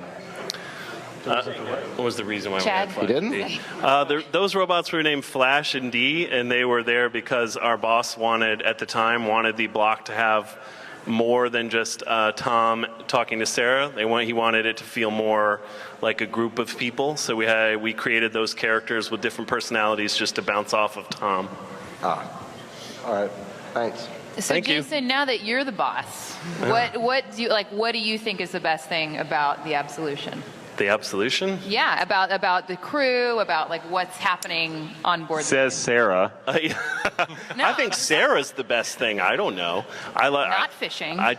Speaker 5: What was the reason why
Speaker 3: Chad.
Speaker 5: we had Flash
Speaker 22: You
Speaker 5: and
Speaker 22: didn't?
Speaker 5: D? Those robots were named Flash and D, and they were there because our boss wanted the block to have more than just Tom talking to Sarah. He wanted it to feel more like a group of people. So we created those characters with different personalities just to bounce off of Tom.
Speaker 22: All right. Thanks.
Speaker 3: So
Speaker 5: Thank you.
Speaker 3: Jason, now that you're the boss, what do you think is the best thing about the Absolution?
Speaker 5: The Absolution?
Speaker 3: Yeah, about the crew, about like what's happening on board.
Speaker 1: Says Sarah.
Speaker 5: I think Sarah's the best thing. I don't know.
Speaker 3: Not fishing.
Speaker 5: I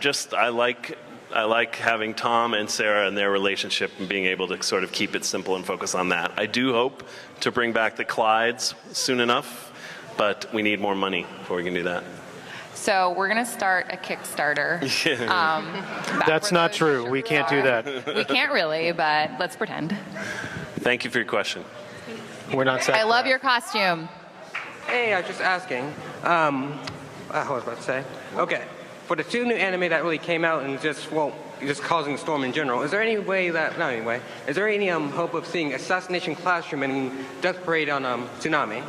Speaker 5: like having Tom and Sarah and their relationship and being able to sort of keep it simple and focus on that. I do hope to bring back the Clydes soon enough, but we need more money before we can do that.
Speaker 3: So we're going to start a Kickstarter.
Speaker 2: That's not true. We can't do that.
Speaker 3: We can't really, but let's pretend.
Speaker 5: Thank you for your question.
Speaker 2: We're not.
Speaker 3: I love your costume.
Speaker 15: Hey, I was just asking. What I was about to say. Okay, for the two new anime that really came out and just causing a storm in general, is there any way that, not anyway, is there any hope of seeing Assassination Classroom and Death Parade on Toonami?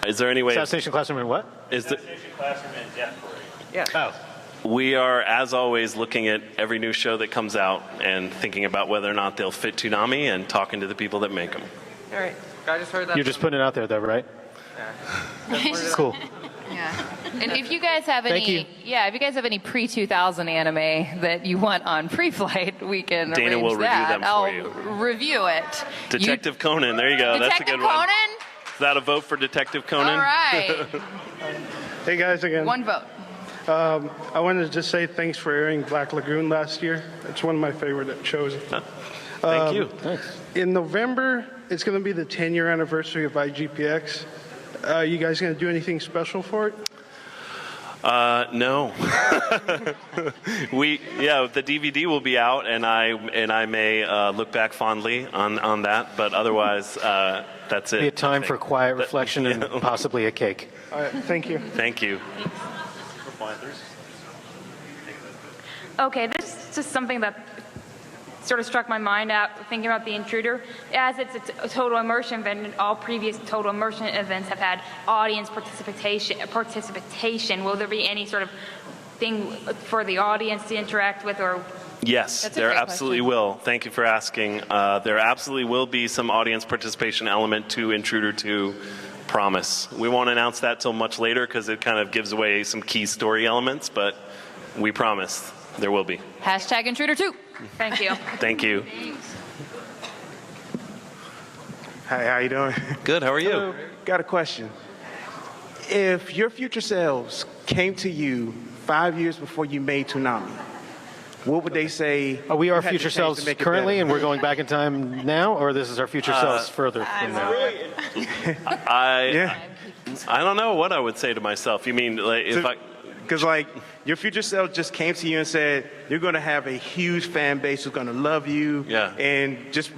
Speaker 5: Is there any way?
Speaker 2: Assassination Classroom and what?
Speaker 5: Assassination
Speaker 1: Classroom and Death Parade.
Speaker 15: Yeah.
Speaker 2: Oh.
Speaker 5: We are, as always, looking at every new show that comes out and thinking about whether or not they'll fit Toonami and talking to the people that make them.
Speaker 15: All right. I just heard that.
Speaker 2: You're just putting it out there, though, right? Cool.
Speaker 3: Yeah. And if you guys have
Speaker 2: Thank
Speaker 3: any,
Speaker 2: you.
Speaker 3: if you guys have any pre-2000 anime that you want on pre-flight, we can
Speaker 5: Dana
Speaker 3: arrange
Speaker 5: will review
Speaker 3: that.
Speaker 5: them for
Speaker 3: I'll
Speaker 5: you.
Speaker 3: review it.
Speaker 5: Detective Conan, there you go. That's a
Speaker 3: Detective
Speaker 5: good one.
Speaker 3: Conan?
Speaker 5: Is that a vote for Detective Conan?
Speaker 3: All right.
Speaker 16: Hey guys again.
Speaker 3: One vote.
Speaker 16: I wanted to just say thanks for airing Black Lagoon last year. It's one of my favorite shows.
Speaker 5: Thank you.
Speaker 16: Thanks. In November, it's going to be the 10-year anniversary of IGPX. You guys going to do anything special for it?
Speaker 5: No. The DVD will be out, and I may look back fondly on that, but otherwise, that's it.
Speaker 2: Be a time for quiet reflection and possibly a cake.
Speaker 16: All right, thank you.
Speaker 5: Thank you.
Speaker 17: Okay, this is just something that sort of struck my mind out thinking about The Intruder. As it's a total immersion event, and all previous total immersion events have had audience participation. Will there be any sort of thing for the audience to interact with, or?
Speaker 5: Yes,
Speaker 17: That's a
Speaker 5: there
Speaker 17: great
Speaker 5: absolutely
Speaker 17: question.
Speaker 5: will. Thank you for asking. There absolutely will be some audience participation element to Intruder 2. Promise. We won't announce that till much later because it kind of gives away some key story elements, but we promise there will be.
Speaker 3: Hashtag Intruder 2.
Speaker 17: Thank you.
Speaker 5: Thank you.
Speaker 18: Hi, how you doing?
Speaker 5: Good, how are you?
Speaker 18: Got a question. If your future selves came to you 5 years before you made Toonami, what would they say?
Speaker 2: We are
Speaker 18: you had to
Speaker 2: future
Speaker 18: change to
Speaker 2: selves
Speaker 18: make it
Speaker 2: currently,
Speaker 18: better?
Speaker 2: and we're going back in time now, or this is our future selves further from now?
Speaker 5: I don't know what I would say to myself. You mean like, if I...
Speaker 18: Because like your future self just came to you and said you're going to have a huge fan base who's going to love you, and just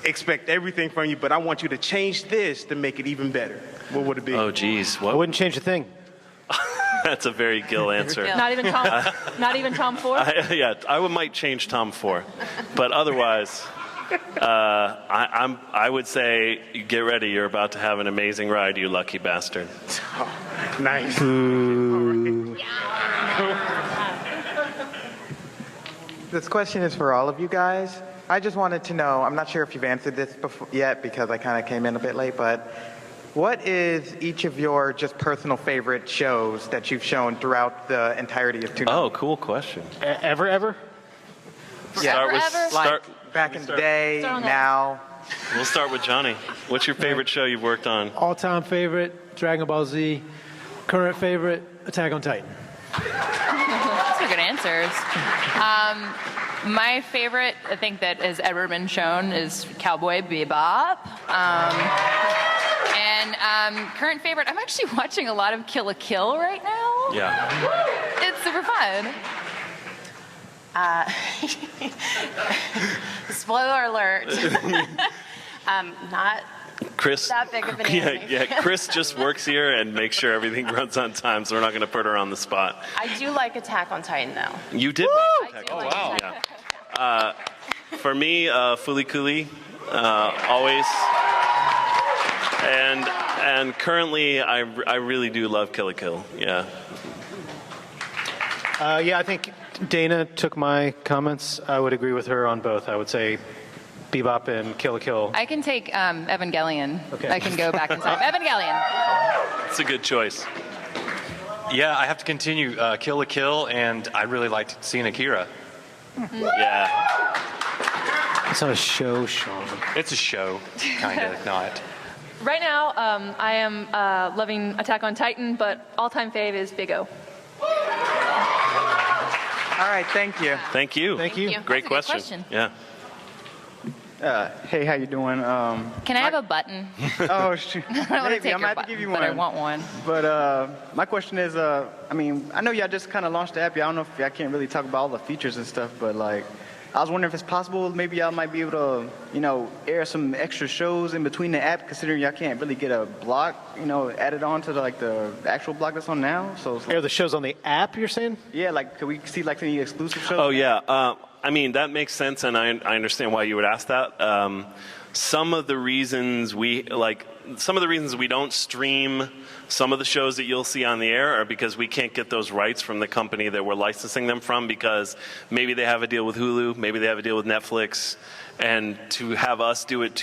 Speaker 18: expect everything from you. But I want you to change this to make it even better. What would it be?
Speaker 5: Oh, geez, what?
Speaker 2: I wouldn't change a thing.
Speaker 5: That's a very Gil answer.
Speaker 10: Not even Tom. Not even Tom Ford.
Speaker 5: I might change Tom 4, but otherwise, I would say, get ready. You're about to have an amazing ride, you lucky bastard.
Speaker 18: Nice.
Speaker 19: This question is for all of you guys. I just wanted to know, I'm not sure if you've answered this yet because I kind of came in a bit late, but what is each of your just personal favorite shows that you've shown throughout the entirety of Toonami?
Speaker 5: Oh, cool question.
Speaker 2: Ever?
Speaker 19: Yeah, like back in the day, now.
Speaker 5: We'll start with Johnny. What's your favorite show you've worked on?
Speaker 11: All-time favorite, Dragon Ball Z. Current favorite, Attack on Titan.
Speaker 3: Those are good answers. My favorite, I think that has ever been shown, is Cowboy Bebop. And current favorite, I'm actually watching a lot of Kill la Kill right now.
Speaker 5: Yeah.
Speaker 3: It's super fun. Spoiler alert.
Speaker 12: Not
Speaker 5: Chris,
Speaker 12: that big of an anime.
Speaker 5: yeah, Chris just works here and makes sure everything runs on time, so we're not going to put her on the spot.
Speaker 12: I do like Attack on Titan, though.
Speaker 5: You did like Attack on Titan.
Speaker 12: Wow.
Speaker 5: Yeah. For me, Fooly Cooly, always. And currently, I really do love Kill la Kill. Yeah.
Speaker 2: Yeah, I think Dana took my comments. I would agree with her on both. I would say Bebop and Kill la Kill.
Speaker 3: I can take Evangelion.
Speaker 2: Okay.
Speaker 3: I can go back in time. Evangelion.
Speaker 5: It's a good choice.
Speaker 4: Yeah, I have to continue Kill la Kill, and I really liked seeing Akira.
Speaker 5: Yeah.
Speaker 2: It's not a show, Sean.
Speaker 4: It's a show, kind of, not.
Speaker 10: Right now, I am loving Attack on Titan, but all-time fave is Big O.
Speaker 19: All right, thank you.
Speaker 5: Thank you.
Speaker 3: Thank you.
Speaker 5: Great
Speaker 3: That's a good
Speaker 5: question.
Speaker 3: question.
Speaker 5: Yeah.
Speaker 20: Hey, how you doing?
Speaker 3: Can I have a button?
Speaker 20: Oh, shoot.
Speaker 3: I don't want to
Speaker 20: Maybe,
Speaker 3: take
Speaker 20: I'm
Speaker 3: your
Speaker 20: gonna have to
Speaker 3: button,
Speaker 20: give you
Speaker 3: but I
Speaker 20: one.
Speaker 3: want one.
Speaker 20: But my question is, I mean, I know y'all just kind of launched the app. I don't know if y'all can't really talk about all the features and stuff, but like, I was wondering if it's possible, maybe y'all might be able to, air some extra shows in between the app, considering y'all can't really get a block, added on to the actual block that's on now. So it's like,
Speaker 2: Air the shows on the app, you're saying?
Speaker 20: yeah, like, could we see like any exclusive shows?
Speaker 5: Oh, yeah. I mean, that makes sense, and I understand why you would ask that. Some of the reasons we don't stream some of the shows that you'll see on the air are because we can't get those rights from the company that we're licensing them from, because maybe they have a deal with Hulu, maybe they have a deal with Netflix, and to have us do it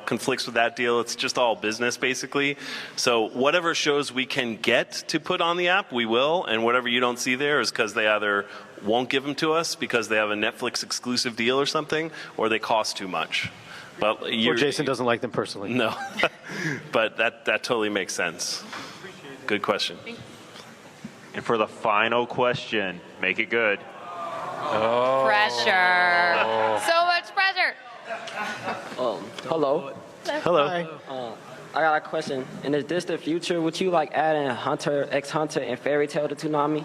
Speaker 5: conflicts with that deal. It's just all business, basically. So whatever shows we can get to put on the app, we will, and whatever you don't see there is because they either won't give them to us because they have a Netflix exclusive deal or something, or they cost too much. But
Speaker 2: Or Jason doesn't like them personally.
Speaker 5: No, but that totally makes sense. Good question.
Speaker 1: And for the final question, make it good.
Speaker 3: Pressure. So much pressure.
Speaker 21: Hello.
Speaker 5: Hello.
Speaker 21: I got a question. In the distant future, would you like adding Hunter x Hunter and Fairy Tail to Toonami?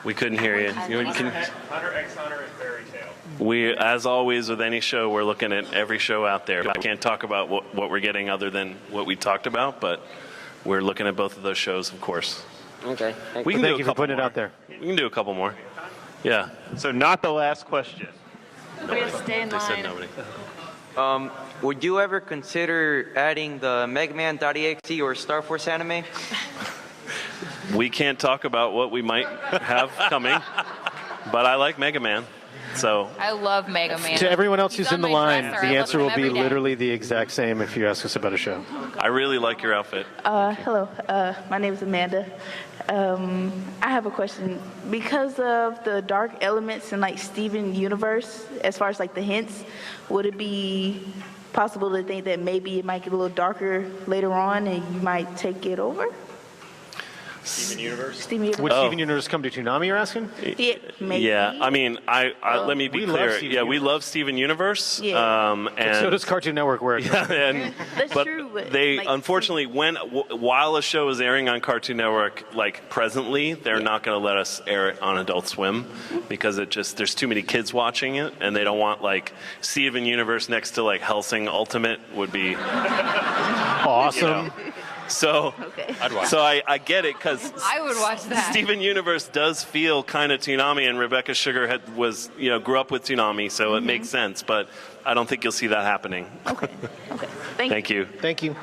Speaker 5: We couldn't hear you.
Speaker 1: Hunter x Hunter and Fairy Tail.
Speaker 5: We, as always with any show, we're looking at every show out there. I can't talk about what we're getting other than what we talked about, but we're looking at both of those shows, of course.
Speaker 21: Okay.
Speaker 5: We can
Speaker 2: Thank
Speaker 5: do
Speaker 2: you
Speaker 5: a
Speaker 2: for
Speaker 5: couple
Speaker 2: putting it
Speaker 5: more.
Speaker 2: out there.
Speaker 5: We can do a couple more. Yeah.
Speaker 1: So not the last question.
Speaker 10: We gotta stay in
Speaker 5: They said
Speaker 10: line.
Speaker 5: nobody.
Speaker 23: Would you ever consider adding the Megaman.exe or Star Force anime?
Speaker 5: We can't talk about what we might have coming, but I like Mega Man. So
Speaker 3: I love Mega Man.
Speaker 2: To everyone else
Speaker 3: He's
Speaker 2: who's
Speaker 3: on
Speaker 2: in the
Speaker 3: my
Speaker 2: line,
Speaker 3: dresser.
Speaker 2: the
Speaker 3: I look
Speaker 2: answer
Speaker 3: at
Speaker 2: will
Speaker 3: him
Speaker 2: be
Speaker 3: every day.
Speaker 2: literally the exact same if you ask us about a show.
Speaker 5: I really like your outfit.
Speaker 26: Hello, my name is Amanda. I have a question. Because of the dark elements in like Steven Universe, as far as like the hints, would it be possible to think that maybe it might get a little darker later on and you might take it over?
Speaker 1: Steven Universe?
Speaker 26: Steven Universe.
Speaker 2: Would Steven Universe come to Toonami, you're asking?
Speaker 26: Yeah, maybe.
Speaker 5: Yeah, I mean, let me be
Speaker 2: we love
Speaker 5: clear.
Speaker 2: Steven
Speaker 5: Yeah, we love Steven Universe.
Speaker 26: Yeah.
Speaker 5: And
Speaker 2: so does Cartoon Network, where it
Speaker 5: yeah, and,
Speaker 26: That's
Speaker 5: but
Speaker 26: true, but,
Speaker 5: they
Speaker 26: like,
Speaker 5: unfortunately, while a show is airing on Cartoon Network, like presently, they're not going to let us air it on Adult Swim because there's too many kids watching it, and they don't want like Steven Universe next to like Hellsing Ultimate would be
Speaker 2: awesome.
Speaker 5: So,
Speaker 3: I'd watch
Speaker 5: so I get it because
Speaker 3: I would watch that.
Speaker 5: Steven Universe does feel kind of Toonami, and Rebecca Sugar grew up with Toonami, so it makes sense. But I don't think you'll see that happening.
Speaker 26: Okay.
Speaker 5: Thank you.
Speaker 2: Thank you.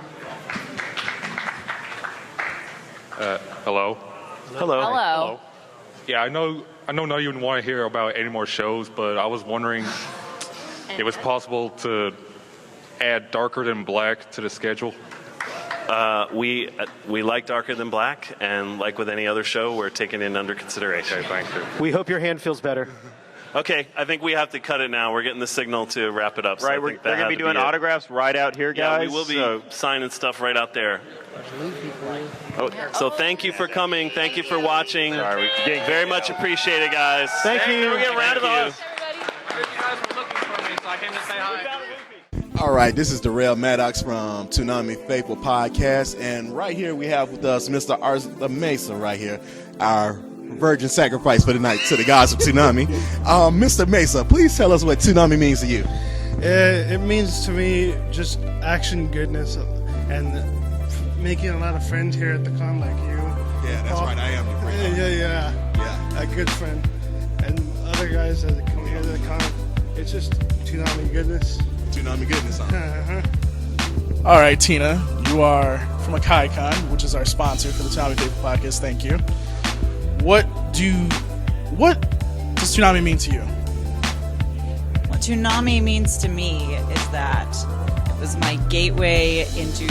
Speaker 27: Hello.
Speaker 3: Hello.
Speaker 27: Yeah, I know not even want to hear about any more shows, but I was wondering if it's possible to add Darker Than Black to the schedule.
Speaker 5: We like Darker Than Black, and like with any other show, we're taking it under consideration.
Speaker 2: We hope your hand feels better.
Speaker 5: Okay, I think we have to cut it now. We're getting the signal to wrap it up. So
Speaker 1: Right, we're going to be doing autographs right out here, guys.
Speaker 5: Yeah, we will be signing stuff right out there. So thank you for coming. Thank you for watching. Very much appreciated, guys.
Speaker 1: Thank you.
Speaker 5: We're getting a round of applause.
Speaker 6: All right, this is Darrell Maddox from Toonami Faithful Podcast, and right here we have with us Mr. Arthur Mesa right here, our virgin sacrifice for the night to the gods of Toonami. Mr. Mesa, please tell us what Toonami means to you.
Speaker 16: It means to me just action goodness and making a lot of friends here at the con like you.
Speaker 6: Yeah, that's right, I am your friend.
Speaker 16: Yeah. A good friend. And other guys that come here to the con, it's just Toonami goodness.
Speaker 6: Toonami goodness, huh?
Speaker 7: All right, Tina, you are from AkaiCon, which is our sponsor for the Toonami Faithful Podcast. Thank you. What does Toonami mean to you?
Speaker 8: What Toonami means to me is that it was my gateway into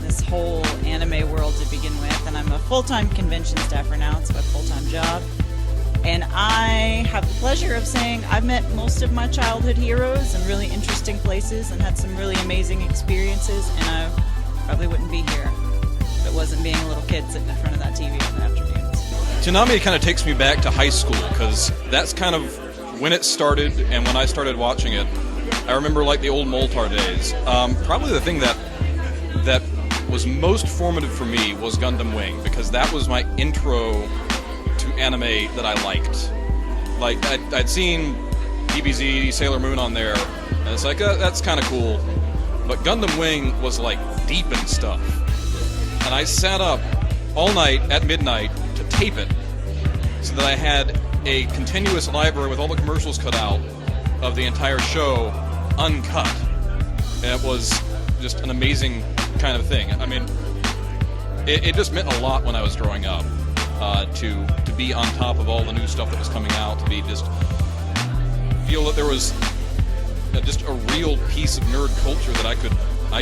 Speaker 8: this whole anime world to begin with, and I'm a full-time convention staffer now. It's my full-time job. And I have the pleasure of saying I've met most of my childhood heroes in really interesting places and had some really amazing experiences, and I probably wouldn't be here if it wasn't being a little kid sitting in front of that TV in the afternoons.
Speaker 9: Toonami kind of takes me back to high school, because that's kind of when it started and when I started watching it. I remember like the old Moltar days. Probably the thing that was most formative for me was Gundam Wing, because that was my intro to anime that I liked. Like, I'd seen DBZ, Sailor Moon on there, and it's like, that's kind of cool. But Gundam Wing was like deep in stuff. And I sat up all night at midnight to tape it so that I had a continuous library with all the commercials cut out of the entire show uncut. And it was just an amazing kind of thing. I mean, it just meant a lot when I was growing up. To be on top of all the new stuff that was coming out, to be just feel that there was just a real piece of nerd culture that I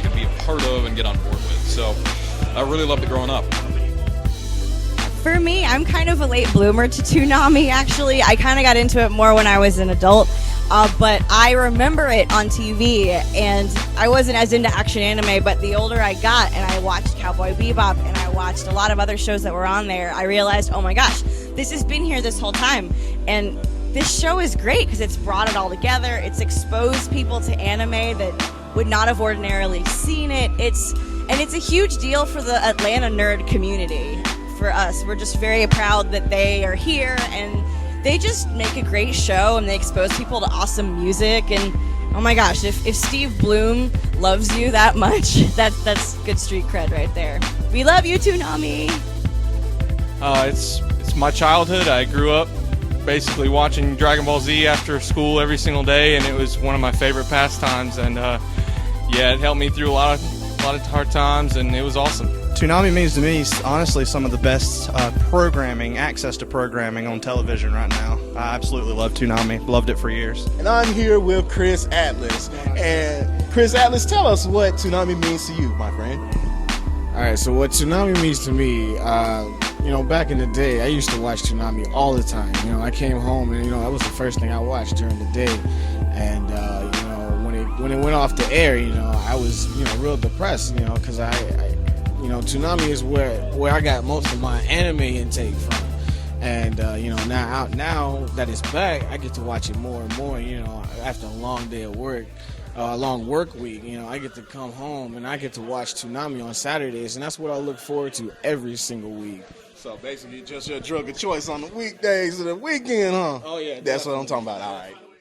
Speaker 9: could be a part of and get on board with. So I really loved it growing up.
Speaker 13: For me, I'm kind of a late bloomer to Toonami, actually. I kind of got into it more when I was an adult. But I remember it on TV, and I wasn't as into action anime, but the older I got and I watched Cowboy Bebop and I watched a lot of other shows that were on there, I realized, oh my gosh, this has been here this whole time. And this show is great because it's brought it all together. It's exposed people to anime that would not have ordinarily seen it. It's a huge deal for the Atlanta nerd community. For us, we're just very proud that they are here, and they just make a great show and they expose people to awesome music. And oh my gosh, if Steve Bloom loves you that much, that's good street cred right there. We love you, Toonami.
Speaker 24: It's my childhood. I grew up basically watching Dragon Ball Z after school every single day, and it was one of my favorite pastimes. And it helped me through a lot of hard times, and it was awesome.
Speaker 25: Toonami means to me, honestly, some of the best access to programming on television right now. I absolutely love Toonami. Loved it for years.
Speaker 6: And I'm here with Chris Atlas. And Chris Atlas, tell us what Toonami means to you, my friend.
Speaker 28: All right, so what Toonami means to me, back in the day, I used to watch Toonami all the time. I came home and, that was the first thing I watched during the day. And, when it went off the air, I was, real depressed, because Toonami is where I got most of my anime intake from. And, now that it's back, I get to watch it more and more, after a long day of work, a long work week, I get to come home and I get to watch Toonami on Saturdays, and that's what I look forward to every single week.
Speaker 6: So basically just your drug of choice on the weekdays or the weekend, huh?
Speaker 28: Oh, yeah.
Speaker 6: That's what I'm talking about, all right.